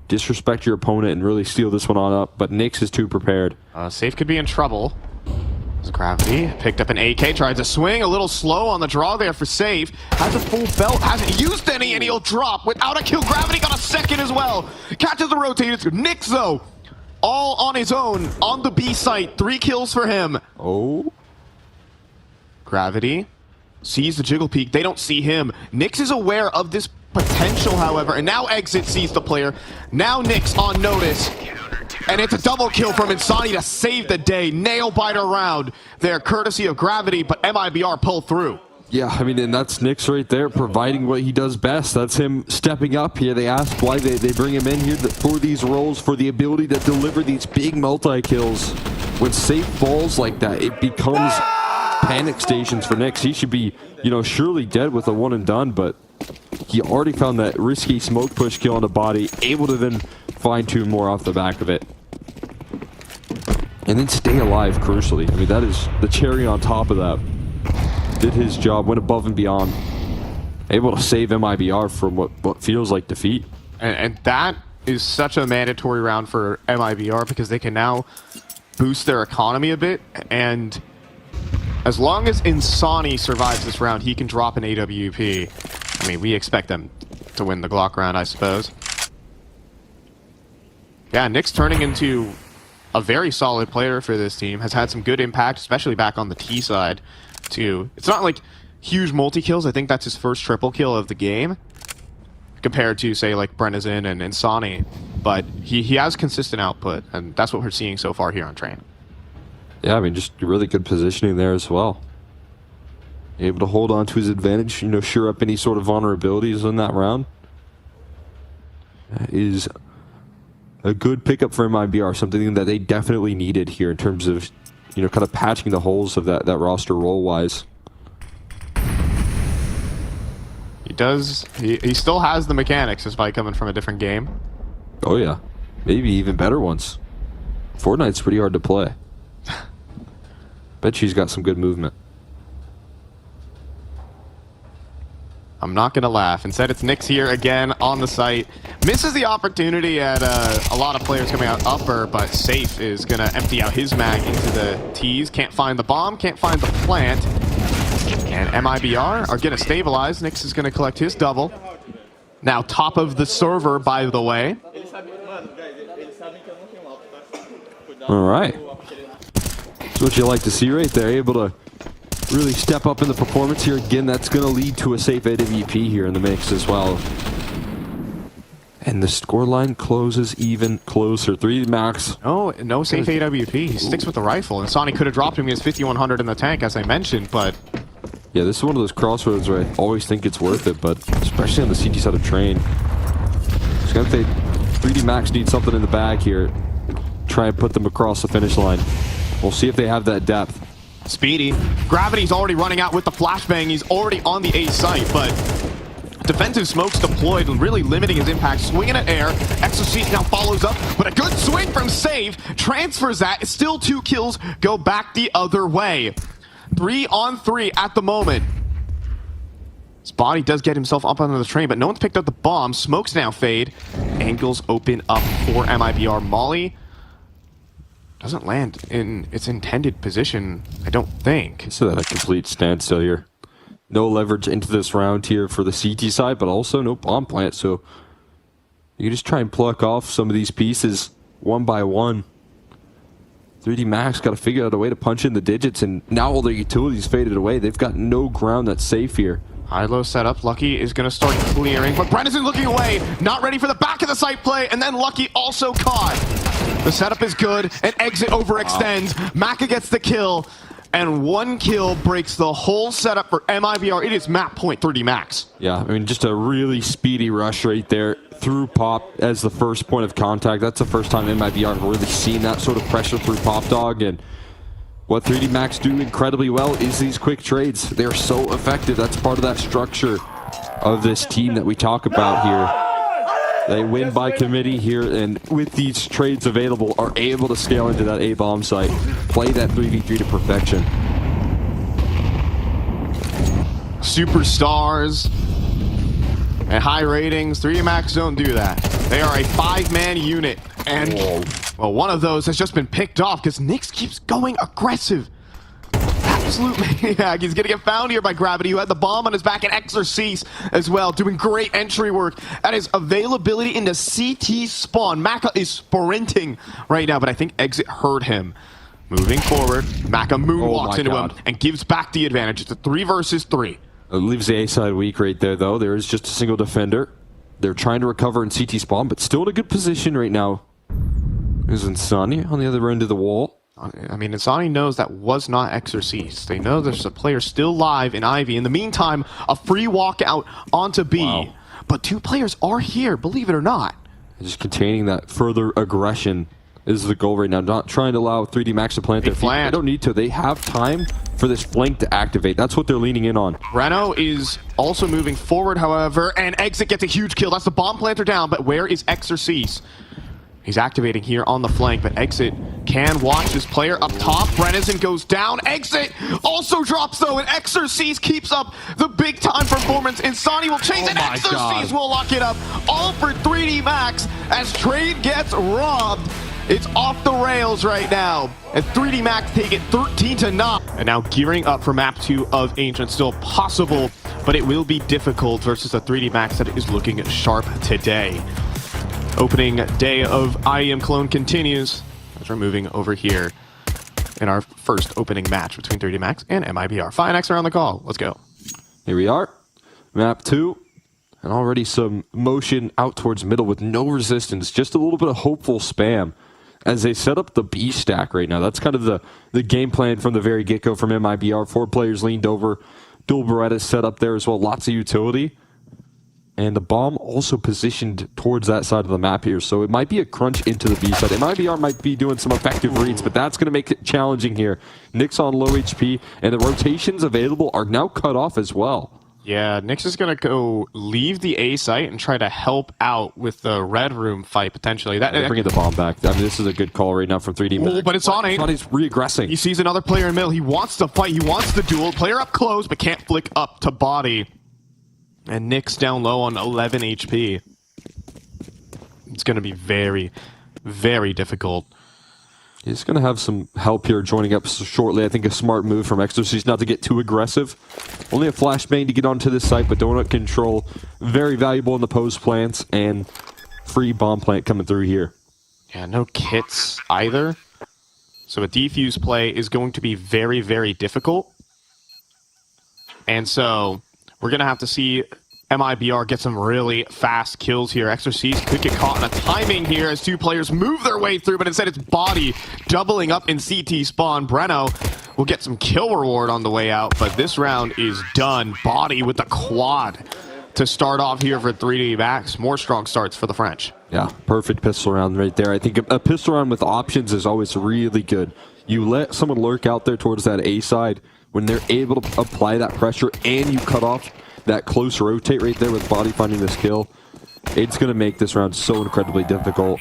disrespect your opponent, and really steal this one on up, but Nyx is too prepared. Safe could be in trouble. There's Gravity, picked up an AK, tries to swing, a little slow on the draw there for Safe. Has a full belt, hasn't used any, and he'll drop without a kill. Gravity got a second as well. Catches the rotators. Nyx, though, all on his own, on the B site. 3 kills for him. Oh. Gravity sees the jiggle peek. They don't see him. Nyx is aware of this potential, however, and now Exit sees the player. Now Nyx on notice. And it's a double kill from Insani to save the day. Nail biter round there, courtesy of Gravity, but MIBR pull through. Yeah, I mean, and that's Nyx right there, providing what he does best. That's him stepping up here. They asked why they bring him in here for these roles, for the ability to deliver these big multi-kills. When Safe falls like that, it becomes panic stations for Nyx. He should be, you know, surely dead with a one and done, but he already found that risky smoke push kill on the body, able to then fine-tune more off the back of it. And then stay alive, crucially. I mean, that is the cherry on top of that. Did his job, went above and beyond. Able to save MIBR from what feels like defeat. And that is such a mandatory round for MIBR because they can now boost their economy a bit. And as long as Insani survives this round, he can drop an AWP. I mean, we expect them to win the Glock round, I suppose. Yeah, Nyx turning into a very solid player for this team. Has had some good impact, especially back on the T side, too. It's not like huge multi-kills. I think that's his first triple kill of the game, compared to, say, like Brennison and Insani. But he has consistent output, and that's what we're seeing so far here on Train. Yeah, I mean, just really good positioning there as well. Able to hold on to his advantage, you know, sure up any sort of vulnerabilities in that round. That is a good pickup for MIBR, something that they definitely needed here in terms of, you know, kind of patching the holes of that roster role-wise. He still has the mechanics despite coming from a different game. Oh yeah, maybe even better ones. Fortnite's pretty hard to play. Bet she's got some good movement. I'm not gonna laugh. Instead, it's Nyx here again on the site. Misses the opportunity at a lot of players coming out upper, but Safe is gonna empty out his mag into the T's. Can't find the bomb, can't find the plant. And MIBR are gonna stabilize. Nyx is gonna collect his double. Now top of the server, by the way. All right. That's what you like to see right there. Able to really step up in the performance here. Again, that's going to lead to a safe AWP here in the mix as well. And the scoreline closes even closer. 3 max. No safe AWP. He sticks with the rifle. And Sonny could have dropped him. He has 5100 in the tank, as I mentioned, but... Yeah, this is one of those crossroads where I always think it's worth it, but especially on the CT side of Train. Just going to say 3D Max needs something in the bag here. Try and put them across the finish line. We'll see if they have that depth. Speedy. Gravity's already running out with the flashbang. He's already on the A site, but defensive smokes deployed, really limiting his impact. Swinging at air. Exorcist now follows up, but a good swing from Save. Transfers that. It's still 2 kills. Go back the other way. 3 on 3 at the moment. Spotty does get himself up onto the train, but no one's picked up the bomb. Smokes now fade. Angles open up for MIBR. Molly doesn't land in its intended position, I don't think. So that a complete standstill here. No leverage into this round here for the CT side, but also no bomb plant, so you can just try and pluck off some of these pieces one by one. 3D Max got to figure out a way to punch in the digits, and now all their utilities faded away. They've got no ground that's safe here. High-low setup. Lucky is going to start clearing, but Brennison looking away. Not ready for the back of the site play, and then Lucky also caught. The setup is good, and Exit overextends. Wow. Maka gets the kill, and 1 kill breaks the whole setup for MIBR. It is map point 3D Max. Yeah, I mean, just a really speedy rush right there through Pop as the first point of contact. That's the first time MIBR have really seen that sort of pressure through Pop Dog, and what 3D Max do incredibly well is these quick trades. They're so effective. That's part of that structure of this team that we talk about here. They win by committee here, and with these trades available, are able to scale into that A-bomb site, play that 3v3 to perfection. superstars and high ratings. 3D Max don't do that. They are a 5-man unit. And, well, one of those has just been picked off because Nyx keeps going aggressive. Absolute maniac. He's gonna get found here by Gravity, who had the bomb on his back, and Exorcist as well, doing great entry work at his availability into CT spawn. Maka is sprinting right now, but I think Exit heard him. Moving forward, Maka moonwalks into him and gives back the advantage. It's a 3 versus 3. It leaves the A side weak right there, though. There is just a single defender. They're trying to recover in CT spawn, but still in a good position right now. There's Insani on the other end of the wall. I mean, Insani knows that was not Exorcist. They know there's a player still live in Ivy. In the meantime, a free walkout onto B. Wow. But 2 players are here, believe it or not. Just containing that further aggression is the goal right now. Not trying to allow 3D Max to plant their feet. They don't need to. They have time for this flank to activate. That's what they're leaning in on. Reno is also moving forward, however, and Exit gets a huge kill. That's the bomb planter down, but where is Exorcist? He's activating here on the flank, but Exit can watch his player up top. Brennison goes down. Exit also drops, though, and Exorcist keeps up the big-time performance. Insani will chase it. Exorcist will lock it up. All for 3D Max as Trade gets robbed. It's off the rails right now. And 3D Max take it 13-0. And now gearing up for map 2 of Ancient. Still possible, but it will be difficult versus a 3D Max that is looking sharp today. Opening day of IEM Cologne continues as we're moving over here in our first opening match between 3D Max and MIBR. FineX are on the call. Let's go. Here we are. Map 2. And already some motion out towards middle with no resistance. Just a little bit of hopeful spam as they set up the B stack right now. That's kind of the game plan from the very get-go from MIBR. 4 players leaned over. Dual Beretta set up there as well. Lots of utility. And the bomb also positioned towards that side of the map here. So it might be a crunch into the B side. MIBR might be doing some effective reads, but that's going to make it challenging here. Nyx on low HP, and the rotations available are now cut off as well. Yeah, Nyx is going to go leave the A site and try to help out with the Red Room fight, potentially. Bringing the bomb back. I mean, this is a good call right now from 3D Max. But it's on 8. He's re-aggressing. He sees another player in middle. He wants to fight. He wants the duel. Player up close, but can't flick up to body. And Nyx down low on 11 HP. It's going to be very, very difficult. He's going to have some help here joining up shortly. I think a smart move from Exorcist not to get too aggressive. Only a flashbang to get onto this site, but donut control. Very valuable in the post plants, and free bomb plant coming through here. Yeah, no kits either. So a defuse play is going to be very, very difficult. And so we're going to have to see MIBR get some really fast kills here. Exorcist could get caught in a timing here as 2 players move their way through, but instead it's Body doubling up in CT spawn. Breno will get some kill reward on the way out, but this round is done. Body with the quad to start off here for 3D Max. More strong starts for the French. Yeah, perfect pistol round right there. I think a pistol round with options is always really good. You let someone lurk out there towards that A side. When they're able to apply that pressure and you cut off that close rotate right there with Body finding this kill, it's going to make this round so incredibly difficult.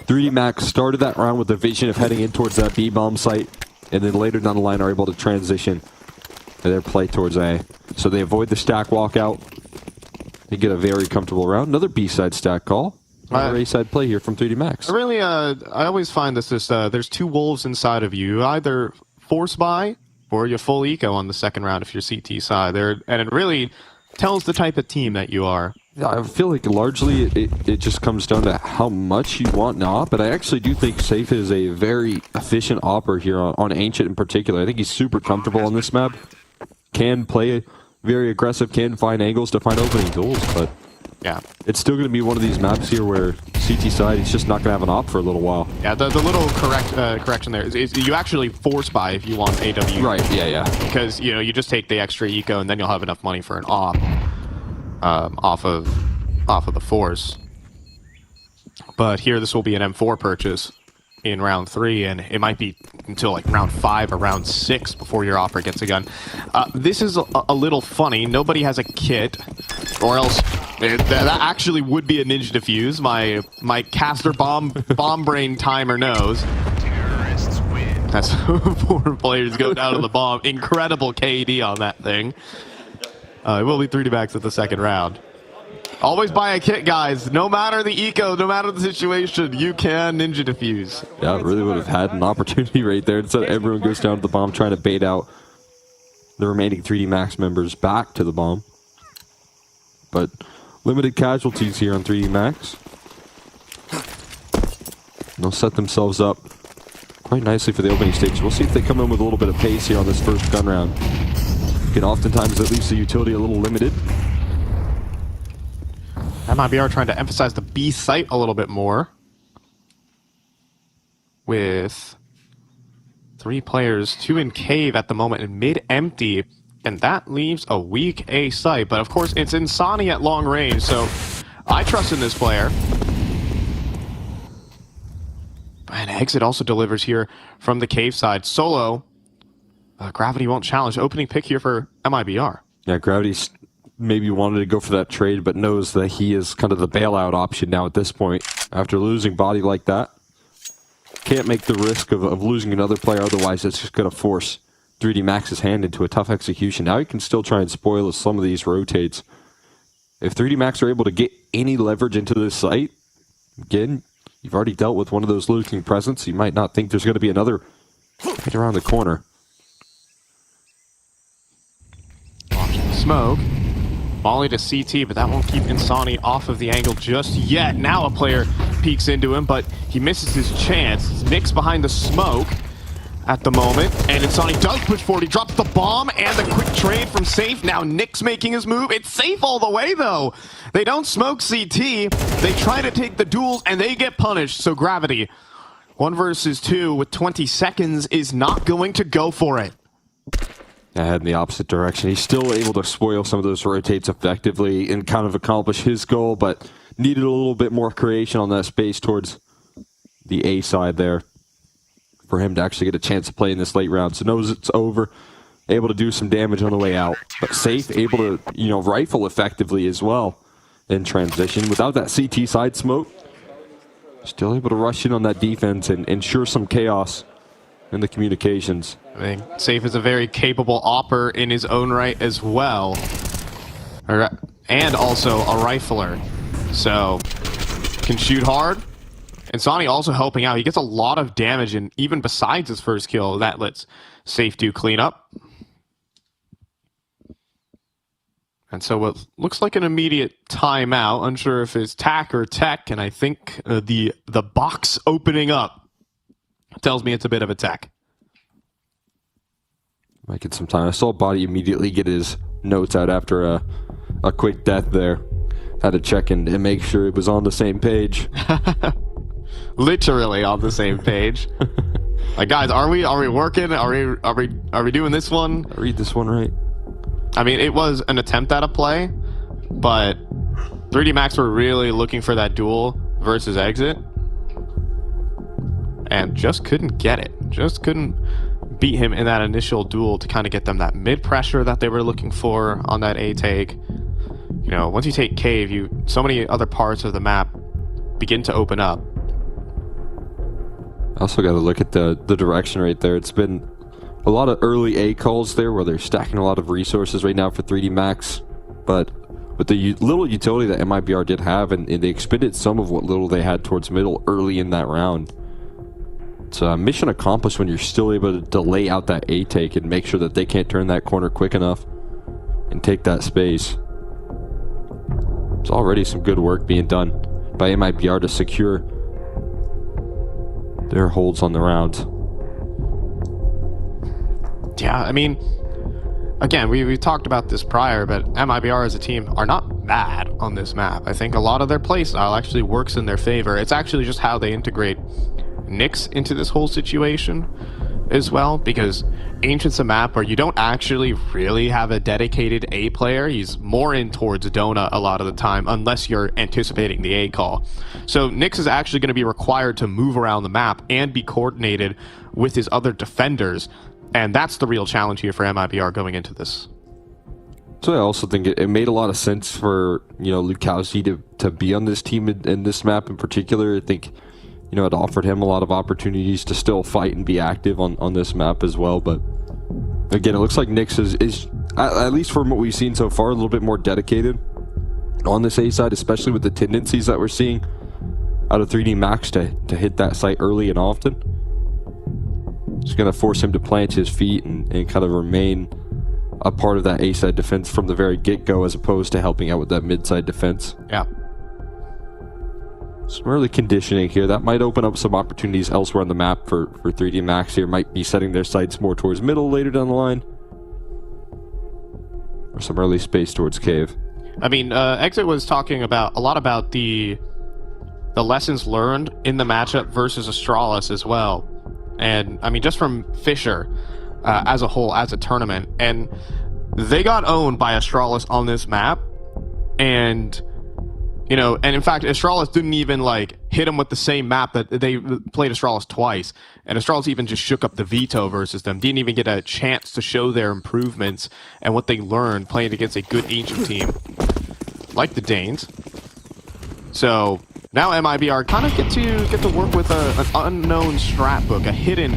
3D Max started that round with the vision of heading in towards that B-bomb site, and then later down the line are able to transition their play towards A. So they avoid the stack walkout. They get a very comfortable round. Another B-side stack call. Another A-side play here from 3D Max. I always find this is there's 2 wolves inside of you. Either force buy or you full eco on the second round if you're CT side. And it really tells the type of team that you are. Yeah, I feel like largely it just comes down to how much you want an op, but I actually do think Safe is a very efficient opper here on Ancient in particular. I think he's super comfortable on this map. Can play very aggressive, can find angles to find opening duels, but yeah, it's still going to be one of these maps here where CT side, he's just not going to have an op for a little while. Yeah, the little correction there is you actually force buy if you want AW. Right, yeah. Because, you just take the extra eco and then you'll have enough money for an op off of the force. But here, this will be an M4 purchase in round 3, and it might be until like round 5 or round 6 before your offer gets a gun. This is a little funny. Nobody has a kit, or else that actually would be a ninja defuse. My caster bomb brain timer knows. That's 4 players go down to the bomb. Incredible KD on that thing. It will be 3D max at the second round. Always buy a kit, guys. No matter the eco, no matter the situation, you can ninja defuse. Yeah, really would have had an opportunity right there. Instead, everyone goes down to the bomb trying to bait out the remaining 3D Max members back to the bomb. But limited casualties here on 3D Max. And they'll set themselves up quite nicely for the opening stage. We'll see if they come in with a little bit of pace here on this first gun round. Can oftentimes at least the utility a little limited. MIBR trying to emphasize the B site a little bit more. With 3 players, 2 in cave at the moment and mid empty. And that leaves a weak A site. But of course, it's Insani at long range, so I trust in this player. And Exit also delivers here from the cave side. Solo, Gravity won't challenge. Opening pick here for MIBR. Yeah, Gravity's maybe wanted to go for that trade, but knows that he is kind of the bailout option now at this point. After losing body like that, can't make the risk of losing another player, otherwise it's just going to force 3D Max's hand into a tough execution. Now he can still try and spoil some of these rotates. If 3D Max are able to get any leverage into this site, again, you've already dealt with one of those lurking presence. You might not think there's going to be another right around the corner. Smoke. Molly to CT, but that won't keep Insani off of the angle just yet. Now a player peeks into him, but he misses his chance. Nick's behind the smoke at the moment, and Insani does push forward. He drops the bomb and the quick trade from Safe. Now Nick's making his move. It's Safe all the way, though. They don't smoke CT. They try to take the duels, and they get punished. So Gravity, 1 versus 2 with 20 seconds, is not going to go for it. I had in the opposite direction. He's still able to spoil some of those rotates effectively and kind of accomplish his goal, but needed a little bit more creation on that space towards the A side there for him to actually get a chance to play in this late round. So knows it's over, able to do some damage on the way out, but Safe able to, rifle effectively as well in transition. Without that CT side smoke, still able to rush in on that defense and ensure some chaos in the communications. I think Safe is a very capable opper in his own right as well. And also a rifler. So, can shoot hard. And Insani also helping out. He gets a lot of damage, and even besides his first kill, that lets Safe do cleanup. And so what looks like an immediate timeout. Unsure if it's tack or tech, and I think the box opening up tells me it's a bit of a tech. Might get some time. I saw Body immediately get his notes out after a quick death there. Had to check and make sure it was on the same page. Literally on the same page. Like, guys, are we working? Are we doing this one? I read this one right. I mean, it was an attempt at a play, but 3D Max were really looking for that duel versus Exit. And just couldn't get it. Just couldn't beat him in that initial duel to kind of get them that mid pressure that they were looking for on that A take. Once you take cave, so many other parts of the map begin to open up. Also got to look at the direction right there. It's been a lot of early A calls there where they're stacking a lot of resources right now for 3D Max. But with the little utility that MIBR did have, and they expended some of what little they had towards middle early in that round. It's a mission accomplished when you're still able to delay out that A take and make sure that they can't turn that corner quick enough and take that space. It's already some good work being done by MIBR to secure their holds on the round. Yeah, I mean, again, we talked about this prior, but MIBR as a team are not bad on this map. I think a lot of their playstyle actually works in their favor. It's actually just how they integrate Nyx into this whole situation as well, because Ancient's a map where you don't actually really have a dedicated A player. He's more in towards Dona a lot of the time, unless you're anticipating the A call. So Nyx is actually going to be required to move around the map and be coordinated with his other defenders, and that's the real challenge here for MIBR going into this. So I also think it made a lot of sense for Lukowski to be on this team in this map in particular. I think it offered him a lot of opportunities to still fight and be active on this map as well. But again, it looks like Nyx is at least from what we've seen so far, a little bit more dedicated on this A side, especially with the tendencies that we're seeing out of 3D Max to hit that site early and often. It's going to force him to plant his feet and kind of remain a part of that A side defense from the very get-go, as opposed to helping out with that mid-side defense. Yeah. Some early conditioning here. That might open up some opportunities elsewhere on the map for 3D Max here. Might be setting their sights more towards middle later down the line. Or some early space towards cave. I mean, Exit was talking a lot about the lessons learned in the matchup versus Astralis as well. And, I mean, just from Fisher as a whole, as a tournament. And they got owned by Astralis on this map. And... you know, and in fact, Astralis didn't even, like, hit him with the same map that they played Astralis twice. And Astralis even just shook up the veto versus them. Didn't even get a chance to show their improvements and what they learned playing against a good Ancient team like the Danes. So, now MIBR kind of get to work with an unknown strat book, a hidden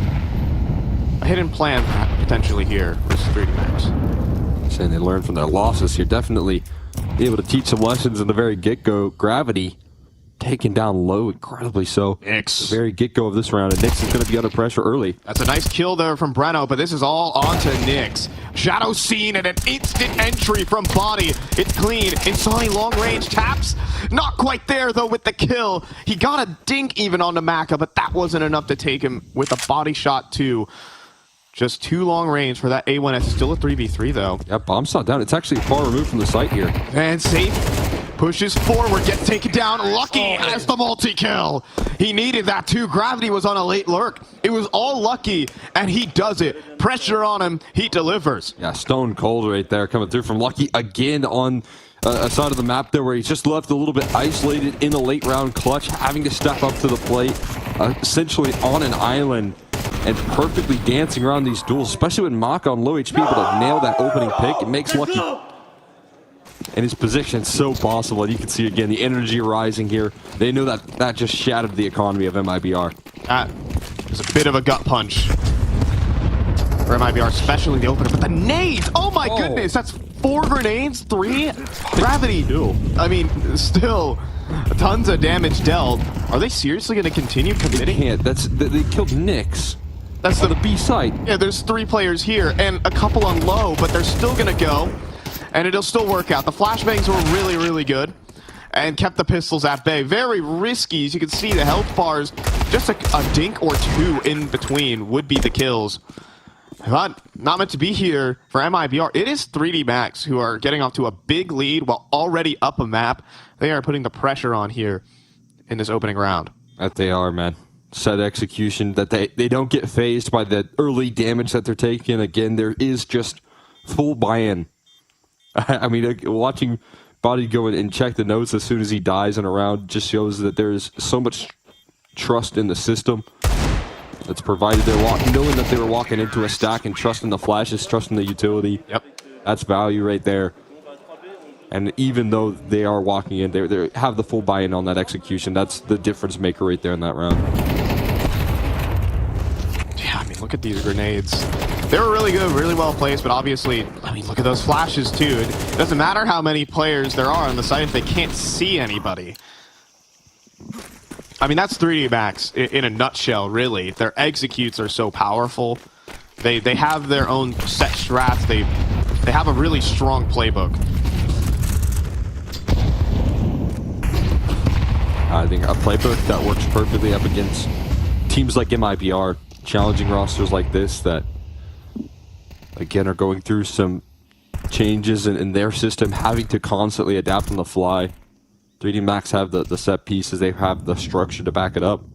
plan potentially here versus 3D Max. Saying they learned from their losses here. Definitely able to teach some lessons in the very get-go. Gravity taken down low, incredibly so. Nyx. The very get-go of this round, and Nyx is going to be under pressure early. That's a nice kill there from Breno, but this is all onto Nyx. Shadow seen and an instant entry from Body. It's clean. Insani long range taps. Not quite there though with the kill. He got a dink even onto Maka, but that wasn't enough to take him with a body shot too. Just too long range for that A1S. Still a 3v3 though. Yeah, bomb shot down. It's actually far removed from the site here. And safe. Pushes forward, gets taken down. Lucky has the multi-kill. He needed that too. Gravity was on a late lurk. It was all Lucky, and he does it. Pressure on him, he delivers. Yeah, stone cold right there coming through from Lucky again on a side of the map there where he's just left a little bit isolated in a late round clutch, having to step up to the plate, essentially on an island, and perfectly dancing around these duels, especially with Maka on low HP, able to nail that opening pick. It makes Lucky and his position so possible. And you can see again the energy rising here. They know that just shattered the economy of MIBR. That was a bit of a gut punch for MIBR, especially the opener. But the nades! Oh my goodness! That's 4 grenades, 3 gravity. I mean, still tons of damage dealt. Are they seriously going to continue committing? They can't. They killed Nyx. That's on the B site. Yeah, there's 3 players here and a couple on low, but they're still going to go. And it'll still work out. The flashbangs were really, really good and kept the pistols at bay. Very risky. As you can see, the health bars, just a dink or 2 in between would be the kills. But not meant to be here for MIBR. It is 3D Max who are getting off to a big lead while already up a map. They are putting the pressure on here in this opening round. That they are, man. Set execution, that they don't get phased by the early damage that they're taking. Again, there is just full buy-in. I mean, watching Body go in and check the notes as soon as he dies in a round just shows that there is so much trust in the system that's provided. They're knowing that they were walking into a stack and trusting the flashes, trusting the utility. Yep. That's value right there. And even though they are walking in, they have the full buy-in on that execution. That's the difference maker right there in that round. Yeah, I mean, look at these grenades. They were really good, really well placed, but obviously, I mean, look at those flashes too. It doesn't matter how many players there are on the site if they can't see anybody. I mean, that's 3D Max in a nutshell, really. Their executes are so powerful. They have their own set strats. They have a really strong playbook. I think a playbook that works perfectly up against teams like MIBR, challenging rosters like this that, again, are going through some changes in their system, having to constantly adapt on the fly. 3D Max have the set pieces, they have the structure to back it up.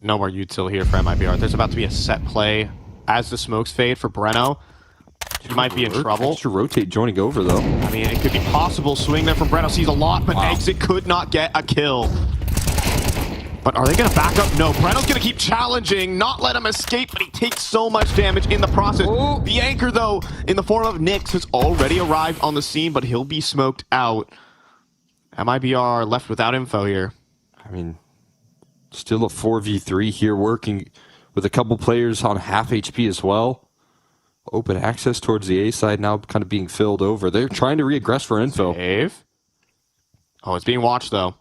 No more util here for MIBR. There's about to be a set play as the smokes fade for Breno. He might be in trouble. Extra rotate joining over, though. I mean, it could be possible. Swing there from Breno. Sees a lot, but Exit could not get a kill. But are they going to back up? No, Breno's going to keep challenging, not let him escape, but he takes so much damage in the process. Oh. The anchor, though, in the form of Nyx, has already arrived on the scene, but he'll be smoked out. MIBR left without info here. I mean, still a 4v3 here, working with a couple players on half HP as well. open access towards the A side now kind of being filled over. They're trying to reaggress for info. Save. Oh, it's being watched, though.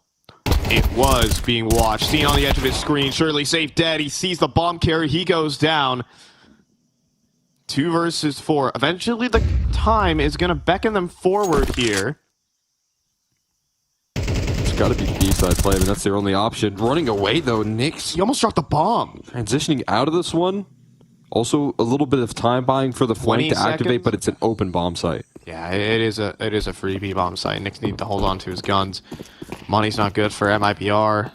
It was being watched. Seen on the edge of his screen. Surely safe dead. He sees the bomb carrier. He goes down. 2 versus 4. Eventually, the time is going to beckon them forward here. It's got to be B-side play. I mean, that's their only option. Running away, though, Nyx. He almost dropped the bomb. Transitioning out of this one. Also, a little bit of time buying for the flank to activate, but it's an open bomb site. Yeah, it is a freebie bomb site. Nyx needs to hold on to his guns. Money's not good for MIBR.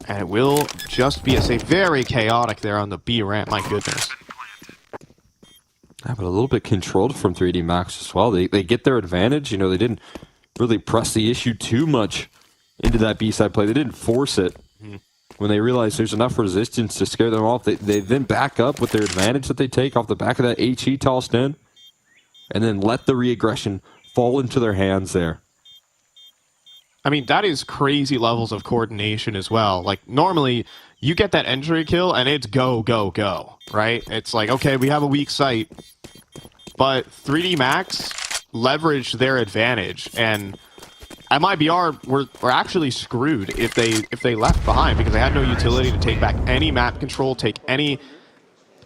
And it will just be very chaotic there on the B ramp. My goodness. Yeah, but a little bit controlled from 3D Max as well. They get their advantage. You know, they didn't really press the issue too much into that B-side play. They didn't force it. When they realize there's enough resistance to scare them off, they then back up with their advantage that they take off the back of that HE tossed in, and then let the re-aggression fall into their hands there. I mean, that is crazy levels of coordination as well. Like, normally, you get that entry kill, and it's go, go, go, right? It's like, okay, we have a weak site. But 3D Max leveraged their advantage, and MIBR were actually screwed if they left behind, because they had no utility to take back any map control, take any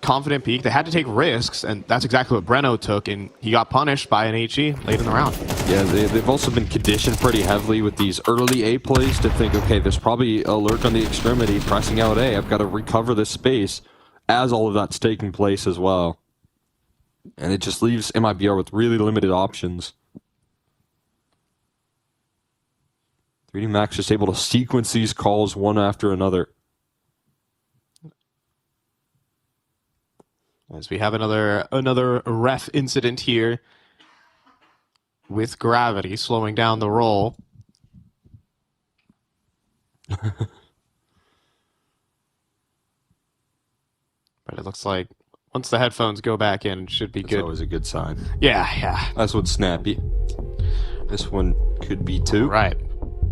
confident peek. They had to take risks, and that's exactly what Breno took, and he got punished by an HE late in the round. Yeah, they've also been conditioned pretty heavily with these early A plays to think, okay, there's probably a lurk on the extremity pressing out A. I've got to recover this space as all of that's taking place as well. And it just leaves MIBR with really limited options. 3D Max just able to sequence these calls one after another. As we have another ref incident here with gravity slowing down the roll. But it looks like once the headphones go back in, it should be That's good. always a good sign. Yeah. That's what's snappy. This one could be 2. Right.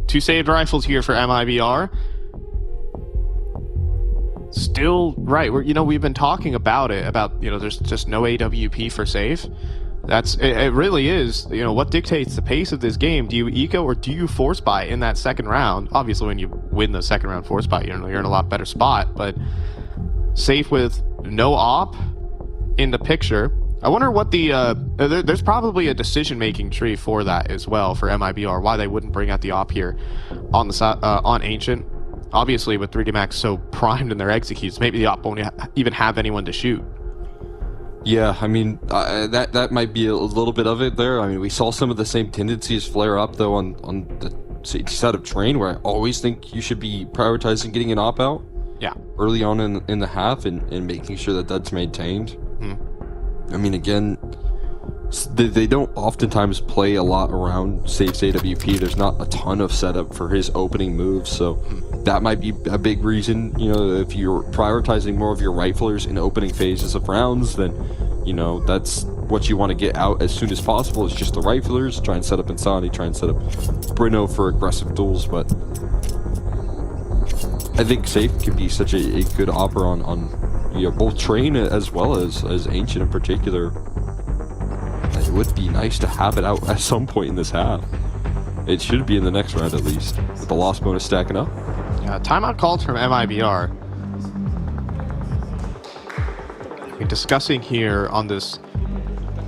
2 saved rifles here for MIBR. Still, right, we've been talking about it, there's just no AWP for safe. It really is, what dictates the pace of this game. Do you eco or do you force buy in that second round? Obviously, when you win the second round force buy, you're in a lot better spot, but safe with no op in the picture. I wonder what there's probably a decision-making tree for that as well for MIBR, why they wouldn't bring out the op here on Ancient. Obviously, with 3D Max so primed in their executes, maybe the op won't even have anyone to shoot. Yeah, I mean, that might be a little bit of it there. I mean, we saw some of the same tendencies flare up, though, on the side of Train, where I always think you should be prioritizing getting an op out. Yeah. Early on in the half and making sure that's maintained. I mean, again, they don't oftentimes play a lot around Safe's AWP. There's not a ton of setup for his opening moves, so that might be a big reason. If you're prioritizing more of your riflers in opening phases of rounds, then, that's what you want to get out as soon as possible. It's just the riflers. Try and set up Insani, try and set up Breno for aggressive duels, but I think Safe can be such a good opera on both Train as well as Ancient in particular. It would be nice to have it out at some point in this half. It should be in the next round at least, with the loss bonus stacking up. Yeah, timeout called from MIBR. We're discussing here on this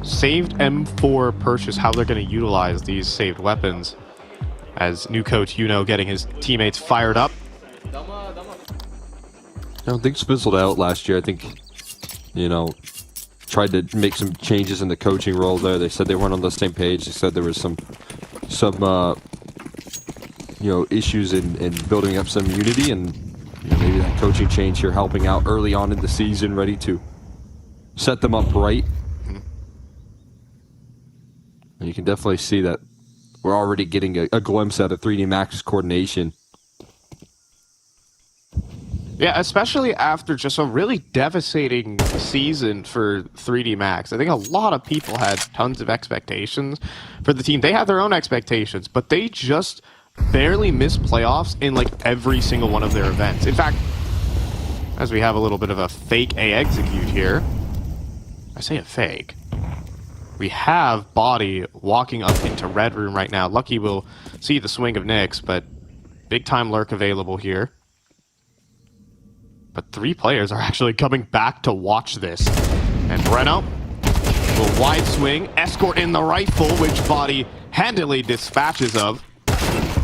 saved M4 purchase how they're going to utilize these saved weapons. As new coach getting his teammates fired up. Things fizzled out last year. I think, tried to make some changes in the coaching role there. They said they weren't on the same page. They said there was some issues in building up some unity, and maybe that coaching change here helping out early on in the season, ready to set them up right. And you can definitely see that we're already getting a glimpse at a 3D Max coordination. Yeah, especially after just a really devastating season for 3D Max. I think a lot of people had tons of expectations for the team. They had their own expectations, but they just barely missed playoffs in every single one of their events. In fact, as we have a little bit of a fake A execute here, I say a fake. We have Body walking up into Red Room right now. Lucky will see the swing of Nyx, but big time lurk available here. But 3 players are actually coming back to watch this. And Breno, a wide swing, escort in the rifle, which Body handily dispatches of.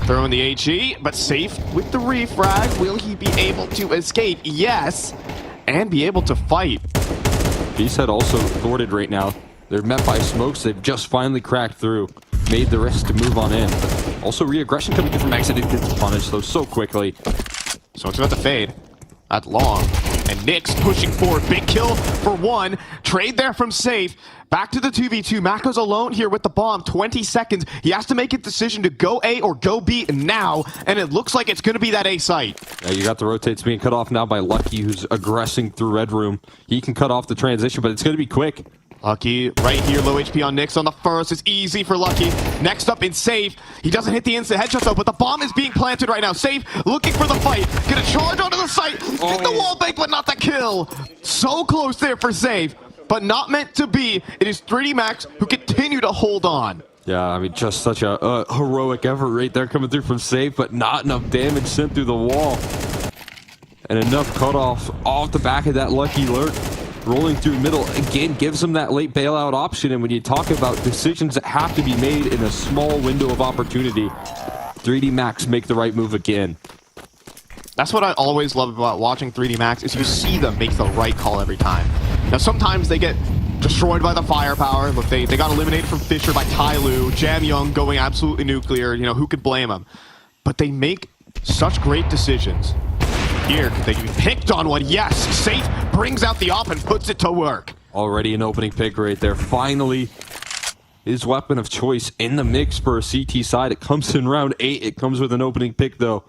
Throwing the HE, but safe with the refrag. Will he be able to escape? Yes, and be able to fight. Beasthead also thwarted right now. They're met by smokes. They've just finally cracked through. Made the risk to move on in. But also re-aggression coming in from Exit. It gets punished though so quickly. So it's about to fade. At long. And Nyx pushing forward. Big kill for 1. Trade there from Safe. Back to the 2v2. Mako's alone here with the bomb. 20 seconds. He has to make a decision to go A or go B now. And it looks like it's going to be that A site. Yeah, you got the rotates being cut off now by Lucky, who's aggressing through Red Room. He can cut off the transition, but it's going to be quick. Lucky right here, low HP on Nyx on the first. It's easy for Lucky. Next up in Safe. He doesn't hit the instant headshot though, but the bomb is being planted right now. Safe looking for the fight. Gonna charge onto the site. Hit the wall bank, but not the kill. So close there for Safe, but not meant to be. It is 3D Max who continue to hold on. Yeah, I mean, just such a heroic effort right there coming through from Safe, but not enough damage sent through the wall. And enough cutoff off the back of that Lucky lurk. Rolling through middle, again, gives him that late bailout option. And when you talk about decisions that have to be made in a small window of opportunity, 3D Max make the right move again. That's what I always love about watching 3D Max, is you see them make the right call every time. Now, sometimes they get destroyed by the firepower. Look, they got eliminated from Fisher by Tyloo. Jam Young going absolutely nuclear. You know, who could blame them? But they make such great decisions. Here, they can be picked on one. Yes, Safe brings out the op and puts it to work. Already an opening pick right there. Finally, his weapon of choice in the mix for a CT side. It comes in round 8. It comes with an opening pick, though.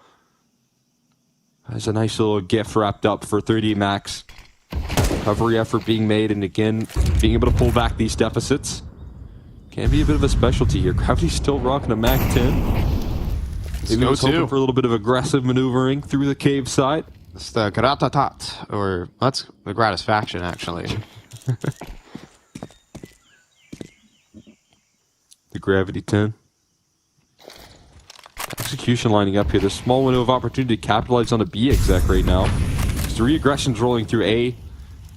There's a nice little gift wrapped up for 3D Max. Recovery effort being made, and again, being able to pull back these deficits. Can be a bit of a specialty here. Gravity's still rocking a Mac 10. Maybe he was hoping for a little bit of aggressive maneuvering through the cave side. It's the Gratatat, or that's the Gratisfaction, actually. The Gravity 10. Execution lining up here. The small window of opportunity to capitalize on a B exec right now. 3 aggressions rolling through A.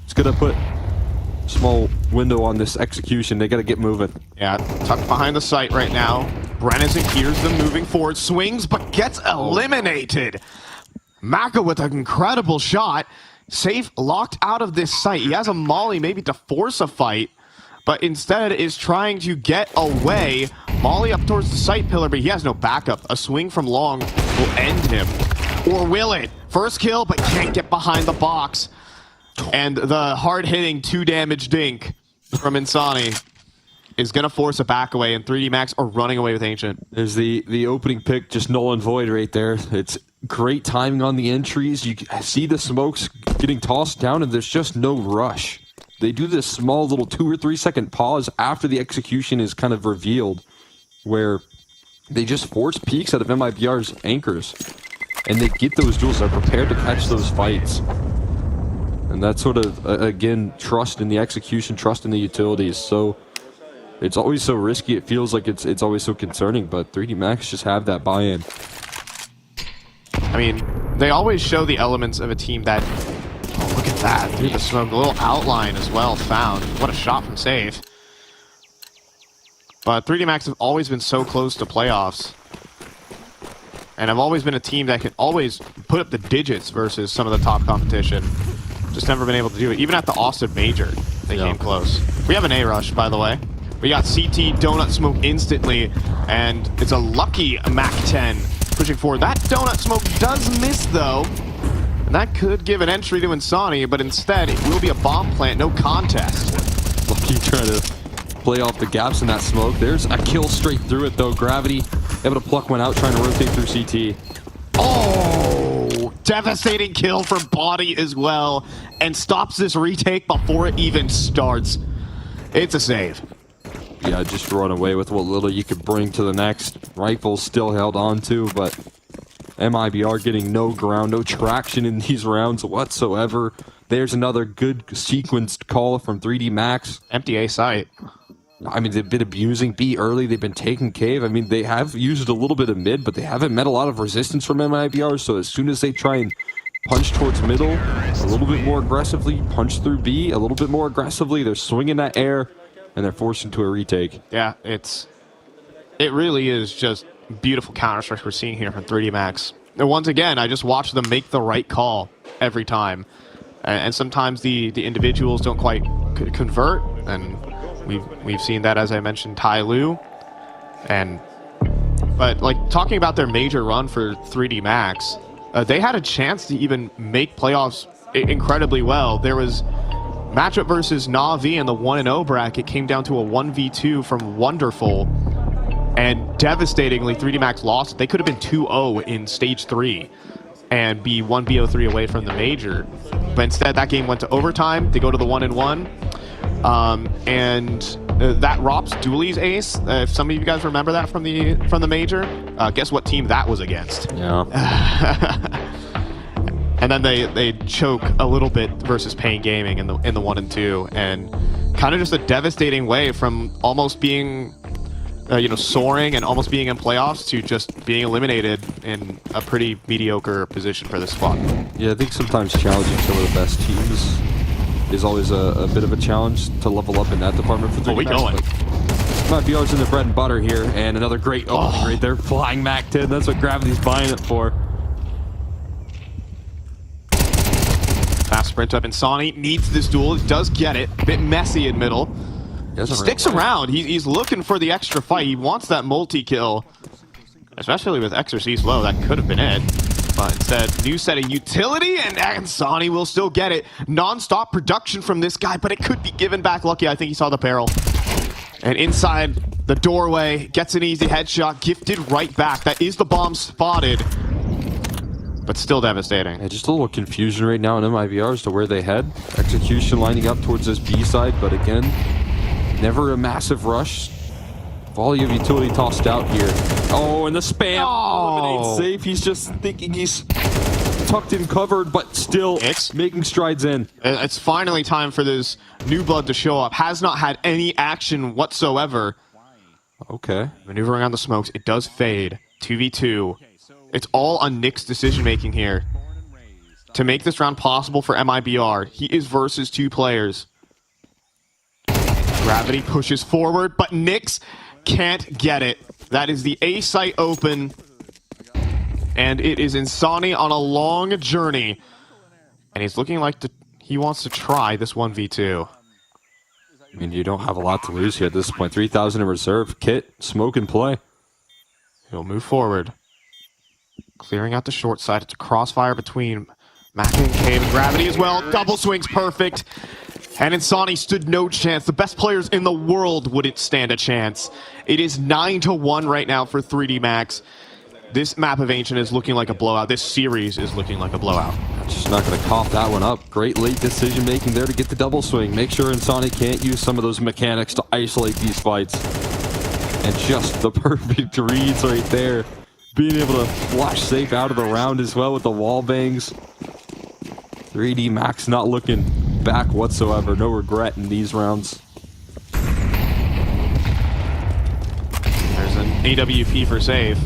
It's going to put a small window on this execution. They got to get moving. Yeah, tucked behind the site right now. Brennison hears them moving forward, swings, but gets eliminated. Mako with an incredible shot. Safe locked out of this site. He has a molly maybe to force a fight, but instead is trying to get away. Molly up towards the site pillar, but he has no backup. A swing from long will end him. Or will it? First kill, but can't get behind the box. And the hard-hitting 2-damage dink from Insani is going to force a back away, and 3D Max are running away with Ancient. There's the opening pick, just null and void right there. It's great timing on the entries. You see the smokes getting tossed down, and there's just no rush. They do this small little 2 or 3 second pause after the execution is kind of revealed, where they just force peeks out of MIBR's anchors, and they get those duels. They're prepared to catch those fights. And that's sort of, again, trust in the execution, trust in the utilities. So it's always so risky. It feels like it's always so concerning, but 3D Max just have that buy-in. I mean, they always show the elements of a team that... Oh, look at that. Through the smoke. A little outline as well found. What a shot from Safe. But 3D Max have always been so close to playoffs. And have always been a team that can always put up the digits versus some of the top competition. Just never been able to do it. Even at the Austin Major, they came close. We have an A rush, by the way. We got CT Donut Smoke instantly, and it's a lucky Mac 10 pushing forward. That Donut Smoke does miss, though. And that could give an entry to Insani, but instead, it will be a bomb plant, no contest. Lucky trying to play off the gaps in that smoke. There's a kill straight through it, though. Gravity able to pluck one out, trying to rotate through CT. Oh, devastating kill from Body as well, and stops this retake before it even starts. It's a save. Yeah, just run away with what little you could bring to the next. Rifle's still held on to, but MIBR getting no ground, no traction in these rounds whatsoever. There's another good sequenced call from 3D Max. Empty A site. I mean, they've been abusing B early. They've been taking cave. I mean, they have used a little bit of mid, but they haven't met a lot of resistance from MIBR. So as soon as they try and punch towards middle, a little bit more aggressively, punch through B, a little bit more aggressively, they're swinging that air, and they're forced into a retake. Yeah, it really is just beautiful Counter-Strike we're seeing here from 3D Max. And once again, I just watch them make the right call every time. And sometimes the individuals don't quite convert, and we've seen that, as I mentioned, Tai Lu. But like talking about their major run for 3D Max, they had a chance to even make playoffs incredibly well. There was matchup versus Na'Vi in the 1-0 bracket, came down to a 1v2 from Wonderful, and devastatingly 3D Max lost. They could have been 2-0 in stage 3 and be 1-0-3 away from the major. But instead, that game went to overtime. They go to the 1-1. That Rops Dooley's ace, if some of you guys remember that from the major, guess what team that was against? Yeah. And then they choke a little bit versus Pain Gaming in the 1 and 2, and kind of just a devastating way from almost being soaring and almost being in playoffs to just being eliminated in a pretty mediocre position for this squad. Yeah, I think sometimes challenging some of the best teams is always a bit of a challenge to level up in that department for 3D we Max, going? MIBR's in the bread and butter here, and another great right there, flying Mac 10. That's what Gravity's buying it for. Fast sprint up, and Sonny needs this duel. He does get it. A bit messy in middle. He sticks around. He's looking for the extra fight. He wants that multi-kill, especially with Exorcist low. That could have been it. But instead, new set of utility, and Sonny will still get it. Non-stop production from this guy, but it could be given back. Lucky, I think he saw the barrel. And inside the doorway, gets an easy headshot, gifted right back. That is the bomb spotted, but still devastating. Yeah, just a little confusion right now in MIBR as to where they head. Execution lining up towards this B side, but again, never a massive rush. Volley of utility tossed out here. Oh, and the spam eliminates Safe. He's just thinking he's tucked in covered, but still making strides in. It's finally time for this new blood to show up. Has not had any action whatsoever. Okay. Maneuvering on the smokes. It does fade. 2v2. It's all on Nick's decision-making here to make this round possible for MIBR. He is versus 2 players. Gravity pushes forward, but Nyx can't get it. That is the A site open, and it is Insani on a long journey, and he's looking like he wants to try this 1v2. I mean, you don't have a lot to lose here at this point. 3,000 in reserve. Kit, smoke and play. He'll move forward. Clearing out the short side. It's a crossfire between Mac and Cave and Gravity as well. Double swings perfect. And Insani stood no chance. The best players in the world wouldn't stand a chance. It is 9-1 right now for 3D Max. This map of Ancient is looking like a blowout. This series is looking like a blowout. Just not going to cough that one up. Great late decision making there to get the double swing. Make sure Insani can't use some of those mechanics to isolate these fights. And just the perfect reads right there. Being able to flash Safe out of the round as well with the wall bangs. 3D Max not looking back whatsoever. No regret in these rounds. There's an AWP for Safe.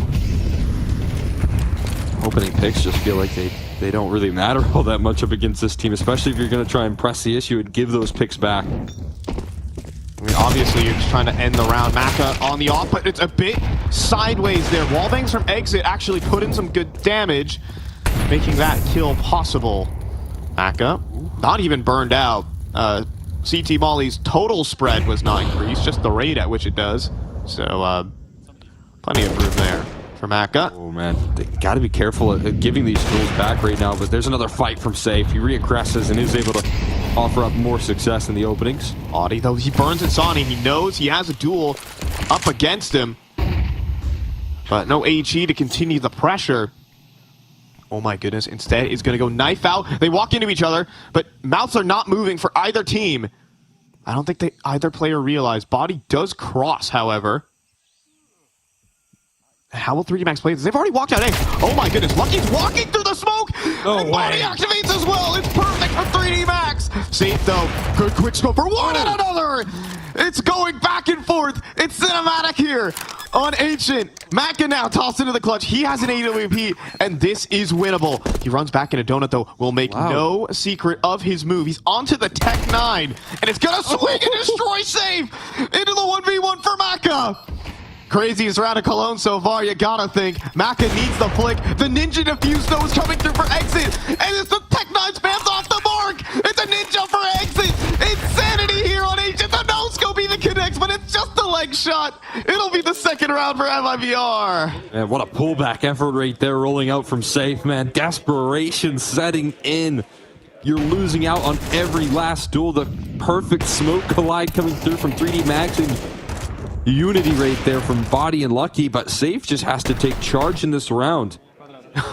Opening picks just feel like they don't really matter all that much up against this team, especially if you're going to try and press the issue and give those picks back. I mean, obviously, you're just trying to end the round. Maka on the off, but it's a bit sideways there. Wallbangs from exit actually put in some good damage, making that kill possible. Maka, not even burned out. CT Molly's total spread was not increased, just the rate at which it does. So, plenty of room there for Maka. Oh man, they got to be careful at giving these tools back right now, but there's another fight from Safe. He reaggresses and is able to offer up more success in the openings. Audi, though, he burns Insani. He knows he has a duel up against him, but no HE to continue the pressure. Oh my goodness, instead he's going to go knife out. They walk into each other, but mouths are not moving for either team. I don't think either player realized. Body does cross, however. How will 3D Max play this? They've already walked out A. Oh my goodness, Lucky's walking through the smoke! No and Body way. activates as well! It's perfect for 3D Max! Safe though. Good quick scope for one and another. It's going back and forth. It's cinematic here on Ancient. Maka now tossed into the clutch. He has an AWP, and this is winnable. He runs back into Donut, though. Will make no secret of his move. He's onto the Tech 9, and it's going to swing and destroy Safe into the 1v1 for Maka. Craziest round of Cologne so far, you gotta think. Maka needs the flick. The Ninja Diffuse, though, is coming through for exit, and it's the Tech 9 spams off the mark. It's a Ninja for exit. Insanity here on Ancient. The no-scope even connects, but it's just a leg shot. It'll be the second round for MIBR. Man, what a pullback effort right there rolling out from Safe, man. Desperation setting in. You're losing out on every last duel. The perfect smoke collide coming through from 3D Max and Unity right there from Body and Lucky, but Safe just has to take charge in this round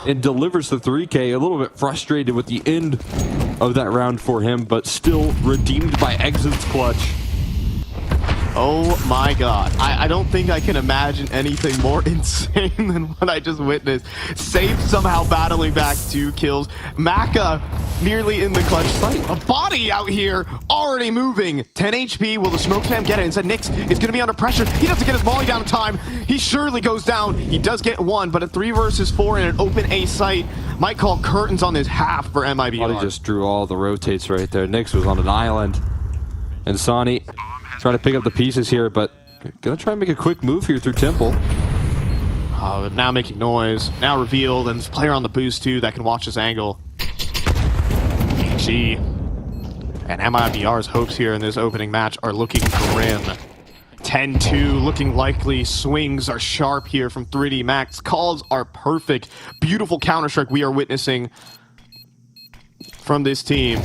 and delivers the 3K. A little bit frustrated with the end of that round for him, but still redeemed by Exit's clutch. Oh my god. I don't think I can imagine anything more insane than what I just witnessed. Safe somehow battling back 2 kills. Maka nearly in the clutch site. A Body out here already moving. 10 HP. Will the smoke spam get it? Instead, Nyx is going to be under pressure. He doesn't get his volley down in time. He surely goes down. He does get 1, but a 3 versus 4 in an open A site might call curtains on this half for MIBR. Body just drew all the rotates right there. Nyx was on an island. And Sonny trying to pick up the pieces here, but gonna try and make a quick move here through Temple. Now making noise, now revealed, and this player on the boost too that can watch this angle. PG. And MIBR's hopes here in this opening match are looking grim. 10-2 looking likely. Swings are sharp here from 3D Max. Calls are perfect. Beautiful Counter-Strike we are witnessing from this team.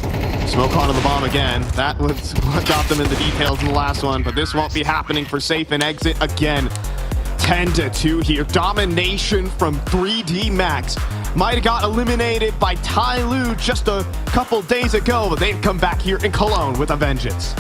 Smoke onto the bomb again. That was what got them in the details in the last one, but this won't be happening for Safe and Exit again. 10-2 here. Domination from 3D Max. Might have got eliminated by Tai Lu just a couple days ago, but they've come back here in Cologne with a vengeance.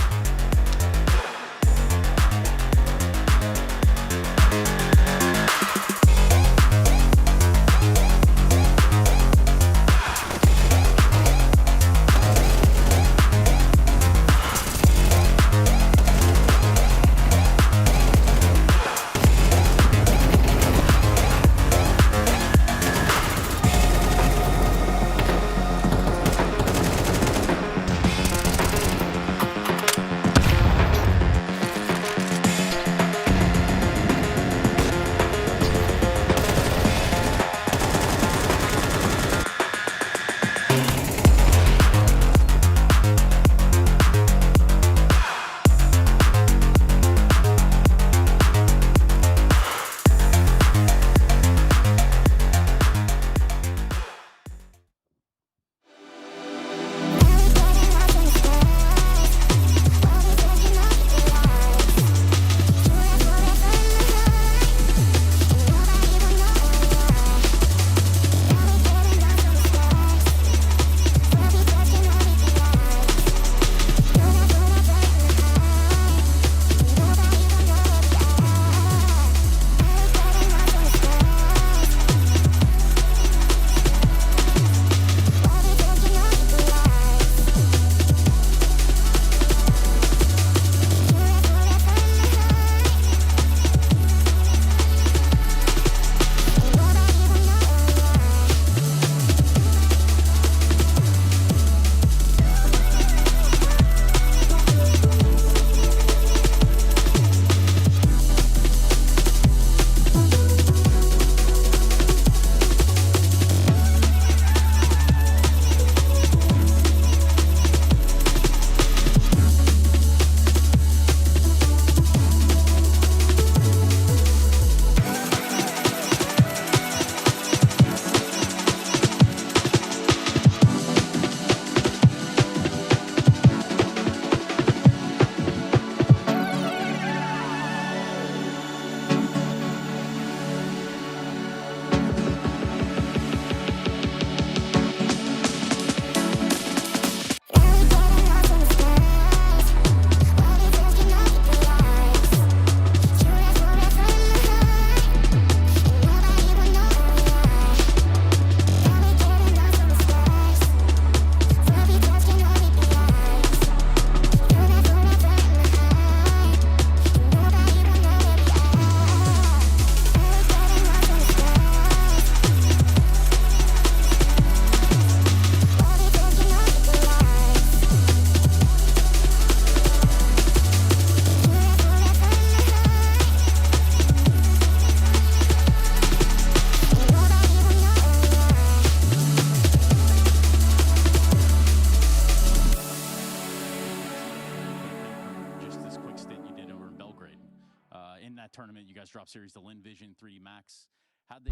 tournament. You guys dropped series to Lin Vision 3D Max. How'd they...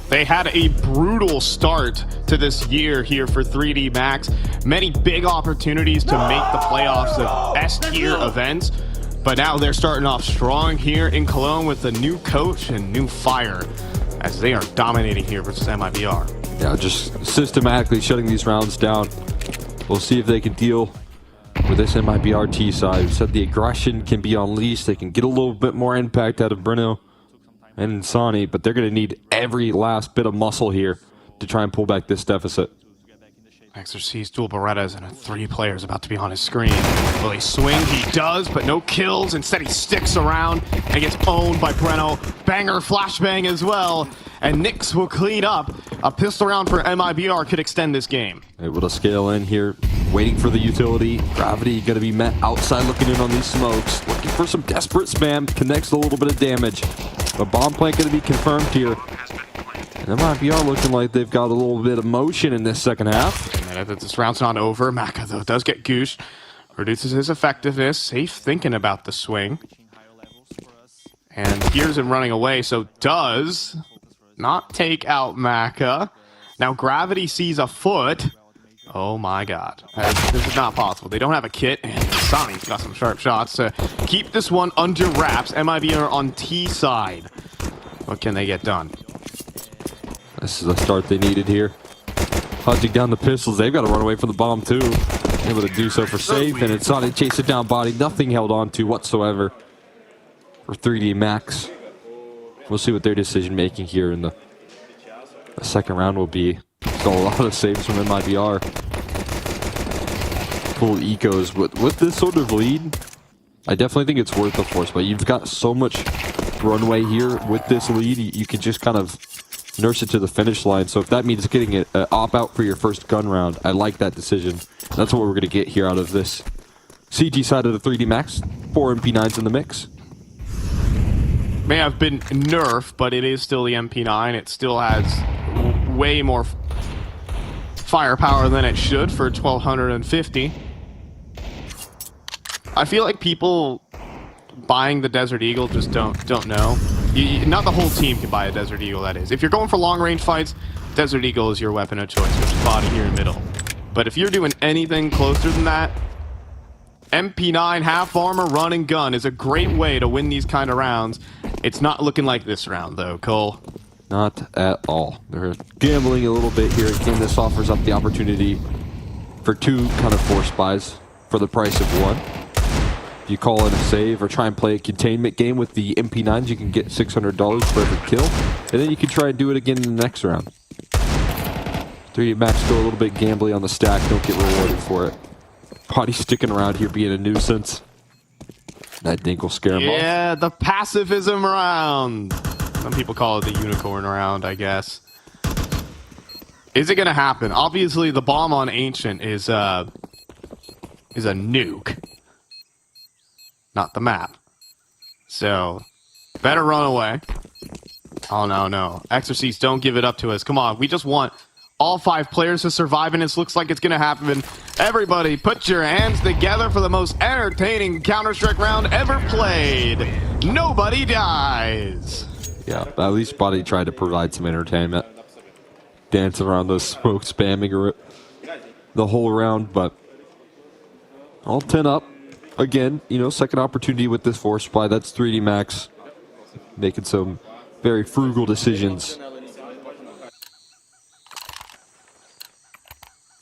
They had a brutal start to this year here for 3D Max. Many big opportunities to make the playoffs of S-tier events, but now they're starting off strong here in Cologne with a new coach and new fire as they are dominating here versus MIBR. Yeah, just systematically shutting these rounds down. We'll see if they can deal with this MIBR T side. We said the aggression can be unleashed. They can get a little bit more impact out of Bruno and Insani, but they're going to need every last bit of muscle here to try and pull back this deficit. Exorcist, dual Berettas, and 3 players about to be on his screen. Will he swing? He does, but no kills. Instead, he sticks around and gets owned by Breno. Banger flashbang as well. And Nyx will clean up. A pistol round for MIBR could extend this game. Able to scale in here, waiting for the utility. Gravity going to be met outside, looking in on these smokes. Looking for some desperate spam. Connects a little bit of damage. A bomb plant going to be confirmed here. And MIBR looking like they've got a little bit of motion in this second half. This round's not over. Maka, though, does get gooshed. Reduces his effectiveness. Safe thinking about the swing. And hears him running away, so does not take out Maka. Now Gravity sees a foot. Oh my god. This is not possible. They don't have a kit, and Sonny's got some sharp shots to keep this one under wraps. MIBR on T side. What can they get done? This is the start they needed here. Hunting down the pistols. They've got to run away from the bomb too. Able to do so for safe, and it's Sonny chase it down body. Nothing held on to whatsoever for 3D Max. We'll see what their decision making here in the second round will be. Still a lot of saves from MIBR. Full ecos with this sort of lead. I definitely think it's worth the force, but you've got so much runway here with this lead. You can just kind of nurse it to the finish line. So if that means getting an op out for your first gun round, I like that decision. That's what we're going to get here out of this CG side of the 3D Max. 4 MP9s in the mix. May have been nerfed, but it is still the MP9. It still has way more firepower than it should for 1250. I feel like people buying the Desert Eagle just don't know. Not the whole team can buy a Desert Eagle, that is. If you're going for long-range fights, Desert Eagle is your weapon of choice, which is body here in middle. But if you're doing anything closer than that, MP9 half armor run and gun is a great way to win these kind of rounds. It's not looking like this round, though, Cole. Not at all. They're gambling a little bit here. Again, this offers up the opportunity for 2 kind of force buys for the price of 1. If you call it a save or try and play a containment game with the MP9s, you can get $600 for every kill. And then you can try and do it again in the next round. 3D Max go a little bit gambly on the stack. Don't get rewarded for it. Body sticking around here being a nuisance. That dink will scare him off. Yeah, the pacifism round. Some people call it the unicorn round, I guess. Is it going to happen? Obviously, the bomb on Ancient is a nuke. Not the map. So, better run away. Oh, no. Exorcist, don't give it up to us. Come on, we just want all 5 players to survive, and it looks like it's going to happen. Everybody, put your hands together for the most entertaining Counter-Strike round ever played. Nobody dies. Yeah, at least Body tried to provide some entertainment. Dancing around those smoke, spamming the whole round, but all 10 up. Again, second opportunity with this force supply. That's 3D Max making some very frugal decisions.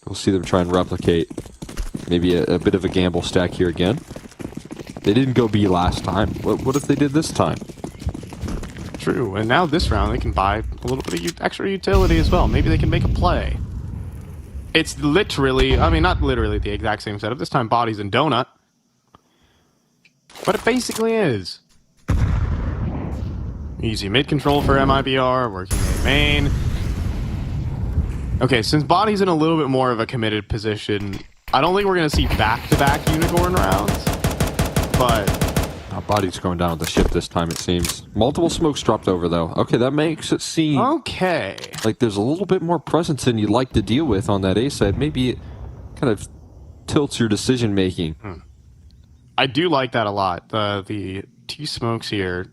We'll see them try and replicate maybe a bit of a gamble stack here again. They didn't go B last time. What if they did this time? True, and now this round they can buy a little bit of extra utility as well. Maybe they can make a play. It's literally, not literally the exact same setup. This time Bodies and Donut. But it basically is. Easy mid-control for MIBR, working in main. Okay, since Body's in a little bit more of a committed position, I don't think we're going to see back-to-back unicorn rounds. But Body's going down with the ship this time, it seems. Multiple smokes dropped over, though. Okay, that makes it seem Okay. like there's a little bit more presence than you'd like to deal with on that A side. Maybe it kind of tilts your decision making. I do like that a lot. The 2 smokes here,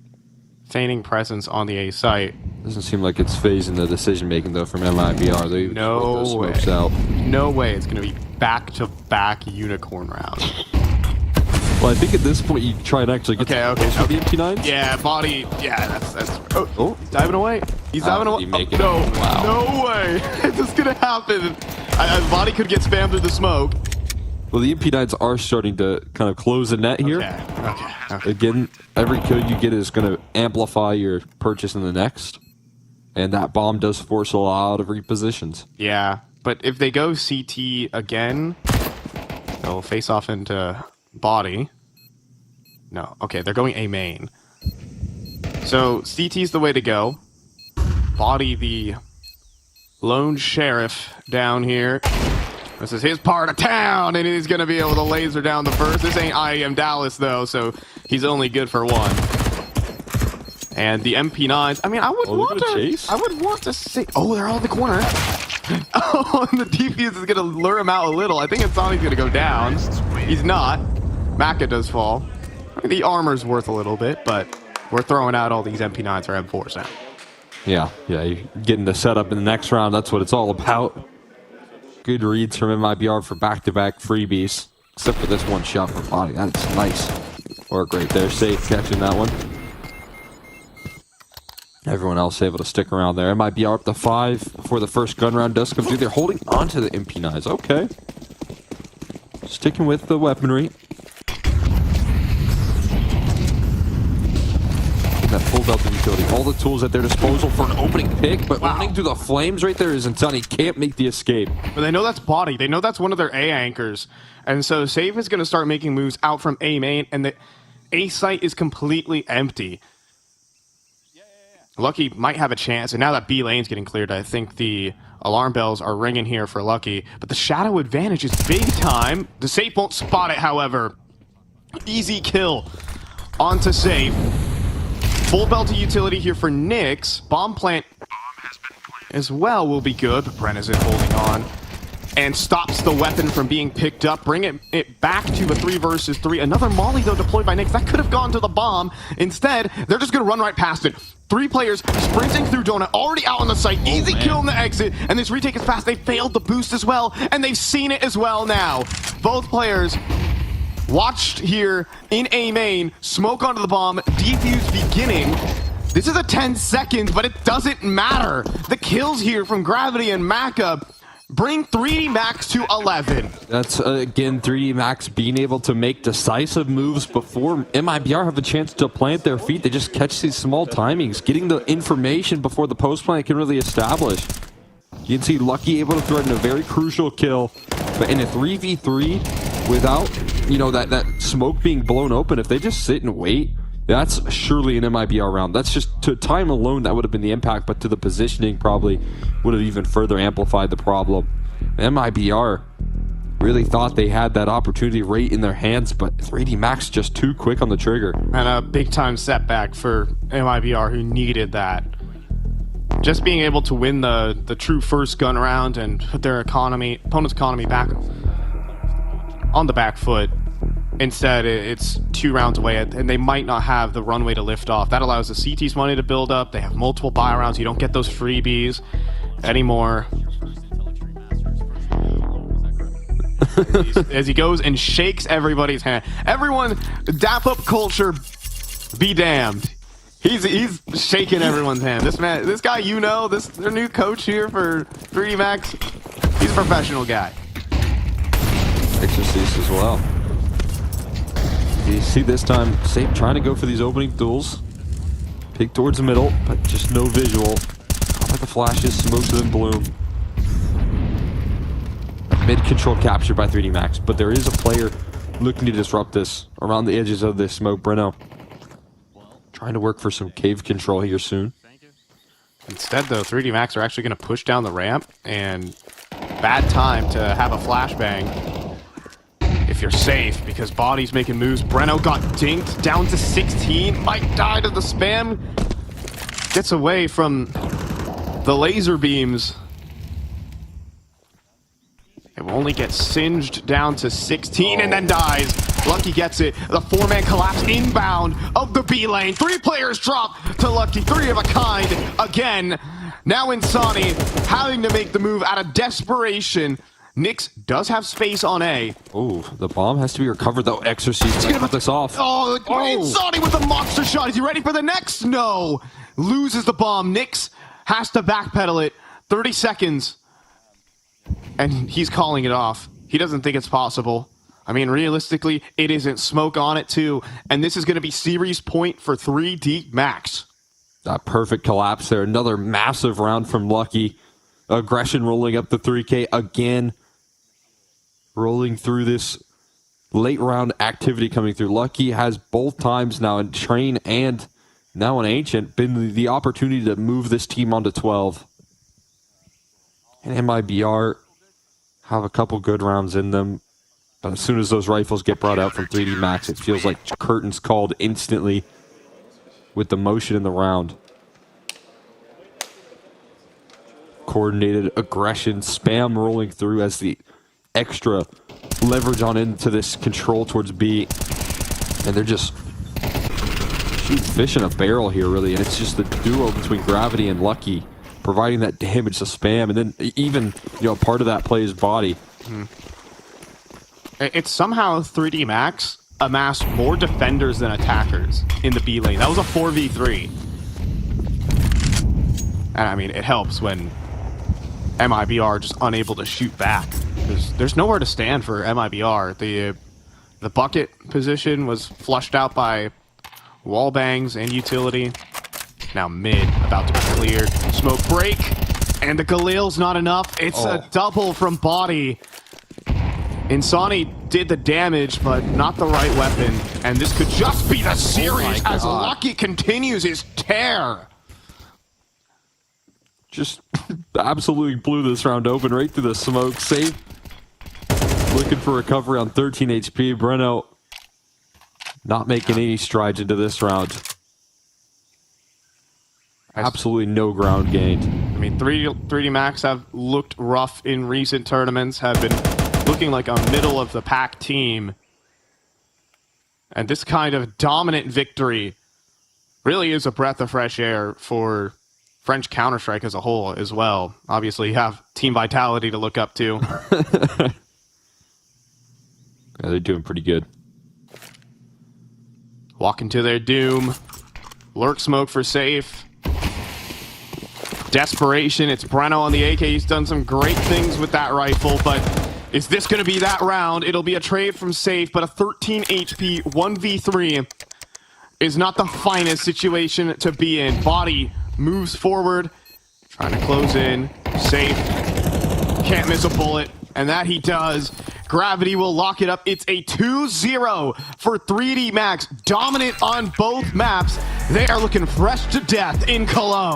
feigning presence on the A site. Doesn't seem like it's phasing the decision making, though, from MIBR. They put those smokes out. No way it's going to be back-to-back unicorn round. Well, I think at this point you try and actually get Okay. the MP9s. Yeah, Body. Yeah, that's. Oh, he's diving away. He's diving away. Did he make it? No, Wow. no way. Is this gonna happen? Body could get spammed through the smoke. Well, the MP9s are starting to kind of close the net here. Okay. Again, every kill you get is going to amplify your purchase in the next. And that bomb does force a lot of repositions. Yeah, but if they go CT again, they'll face off into Body. No, okay, they're going A main. So CT's the way to go. Body, the lone sheriff down here. This is his part of town, and he's going to be able to laser down the first. This ain't IEM Dallas, though, so he's only good for 1. And the MP9s, I mean, I would want to see... Oh, they're all in the corner. Oh, and the defuse is going to lure him out a little. I think Insani's going to go down. He's not. Maka does fall. I mean, the armor's worth a little bit, but we're throwing out all these MP9s or M4s now. Yeah, you're getting the setup in the next round. That's what it's all about. Good reads from MIBR for back-to-back freebies. Except for this one shot from Body. That's nice. Work right there. Safe catching that one. Everyone else able to stick around there. MIBR up to 5 before the first gun round does come through. They're holding onto the MP9s. Okay. Sticking with the weaponry. That full belt of utility. All the tools at their disposal for an opening pick, but running through the flames right there is Insani. Can't make the escape. But they know that's Body. They know that's one of their A anchors. And so Safe is going to start making moves out from A main, and the A site is completely empty. Lucky might have a chance, and now that B lane's getting cleared, I think the alarm bells are ringing here for Lucky. But the shadow advantage is big time. The Safe won't spot it, however. Easy kill onto Safe. Full belt of utility here for Nyx. Bomb plant as well will be good, but Brennan holding on and stops the weapon from being picked up, bring it back to a 3 versus 3. Another molly, though, deployed by Nyx. That could have gone to the bomb. Instead, they're just going to run right past it. 3 players sprinting through Donut, already out on the site. Easy kill in the exit, and this retake is fast. They failed the boost as well, and they've seen it as well now. Both players watched here in A main, smoke onto the bomb, defuse beginning. This is a 10 seconds, but it doesn't matter. The kills here from Gravity and Maka bring 3D Max to 11. That's, again, 3D Max being able to make decisive moves before MIBR have a chance to plant their feet. They just catch these small timings, getting the information before the post plant can really establish. You can see Lucky able to threaten a very crucial kill, but in a 3v3 without, you know, that smoke being blown open, if they just sit and wait, that's surely an MIBR round. That's just, to time alone, that would have been the impact, but to the positioning probably would have even further amplified the problem. MIBR really thought they had that opportunity right in their hands, but 3D Max just too quick on the trigger. And a big-time setback for MIBR, who needed that. Just being able to win the true first gun round and put their opponent's economy back on the back foot. Instead, it's 2 rounds away, and they might not have the runway to lift off. That allows the CT's money to build up. They have multiple buy rounds. You don't get those freebies anymore. As he goes and shakes everybody's hand. Everyone, dap up culture, be damned. He's shaking everyone's hand. This guy, you know, their new coach here for 3D Max, he's a professional guy. Exorcist as well. You see this time, Safe trying to go for these opening duels. Pick towards the middle, but just no visual. How about the flashes, smokes and bloom. Mid-control captured by 3D Max, but there is a player looking to disrupt this around the edges of this smoke. Breno trying to work for some cave control here soon. Instead, though, 3D Max are actually going to push down the ramp, and bad time to have a flashbang. if you're safe, because Body's making moves. Breno got dinked down to 16. Might die to the spam. Gets away from the laser beams. It will only get singed down to 16 and then dies. Lucky gets it. The 4-man collapse inbound of the B lane. 3 players drop to Lucky. 3 of a kind again. Now Insani having to make the move out of desperation. Nyx does have space on A. Oh, the bomb has to be recovered though. Exorcist to cut this off. Oh, Insani with a monster shot. Is he ready for the next? No. Loses the bomb. Nyx has to backpedal it. 30 seconds. And he's calling it off. He doesn't think it's possible. I mean, realistically, it isn't. Smoke on it too. And this is going to be series point for 3D Max. That perfect collapse there. Another massive round from Lucky. Aggression rolling up the 3K again. Rolling through this late round activity coming through. Lucky has both times now in Train and now in Ancient been the opportunity to move this team onto 12. And MIBR have a couple good rounds in them. But as soon as those rifles get brought out from 3D Max, it feels like curtains called instantly with the motion in the round. Coordinated aggression, spam rolling through as the extra leverage on into this control towards B. And they're just shooting fish in a barrel here, really. And it's just the duo between Gravity and Lucky providing that damage to spam. And then even, part of that play is Body. It's somehow 3D Max amassed more defenders than attackers in the B lane. That was a 4v3. And I mean, it helps when MIBR are just unable to shoot back. There's nowhere to stand for MIBR. The bucket position was flushed out by wall bangs and utility. Now mid, about to be cleared. Smoke break, and the Galil's not enough. It's a double from Body. Insani did the damage, but not the right weapon. And this could just be the series as Lucky continues his tear. Just absolutely blew this round open right through the smoke. Safe. Looking for recovery on 13 HP. Breno not making any strides into this round. Absolutely no ground gained. I mean, 3D Max have looked rough in recent tournaments, have been looking like a middle-of-the-pack team. And this kind of dominant victory really is a breath of fresh air for French Counter-Strike as a whole as well. Obviously, you have Team Vitality to look up to. Yeah, they're doing pretty good. Walking to their doom. Lurk smoke for safe. Desperation. It's Breno on the AK. He's done some great things with that rifle, but is this going to be that round? It'll be a trade from safe, but a 13 HP 1v3 is not the finest situation to be in. Body moves forward, trying to close in. Safe. Can't miss a bullet, and that he does. Gravity will lock it up. It's a 2-0 for 3D Max. Dominant on both maps. They are looking fresh to death in Cologne.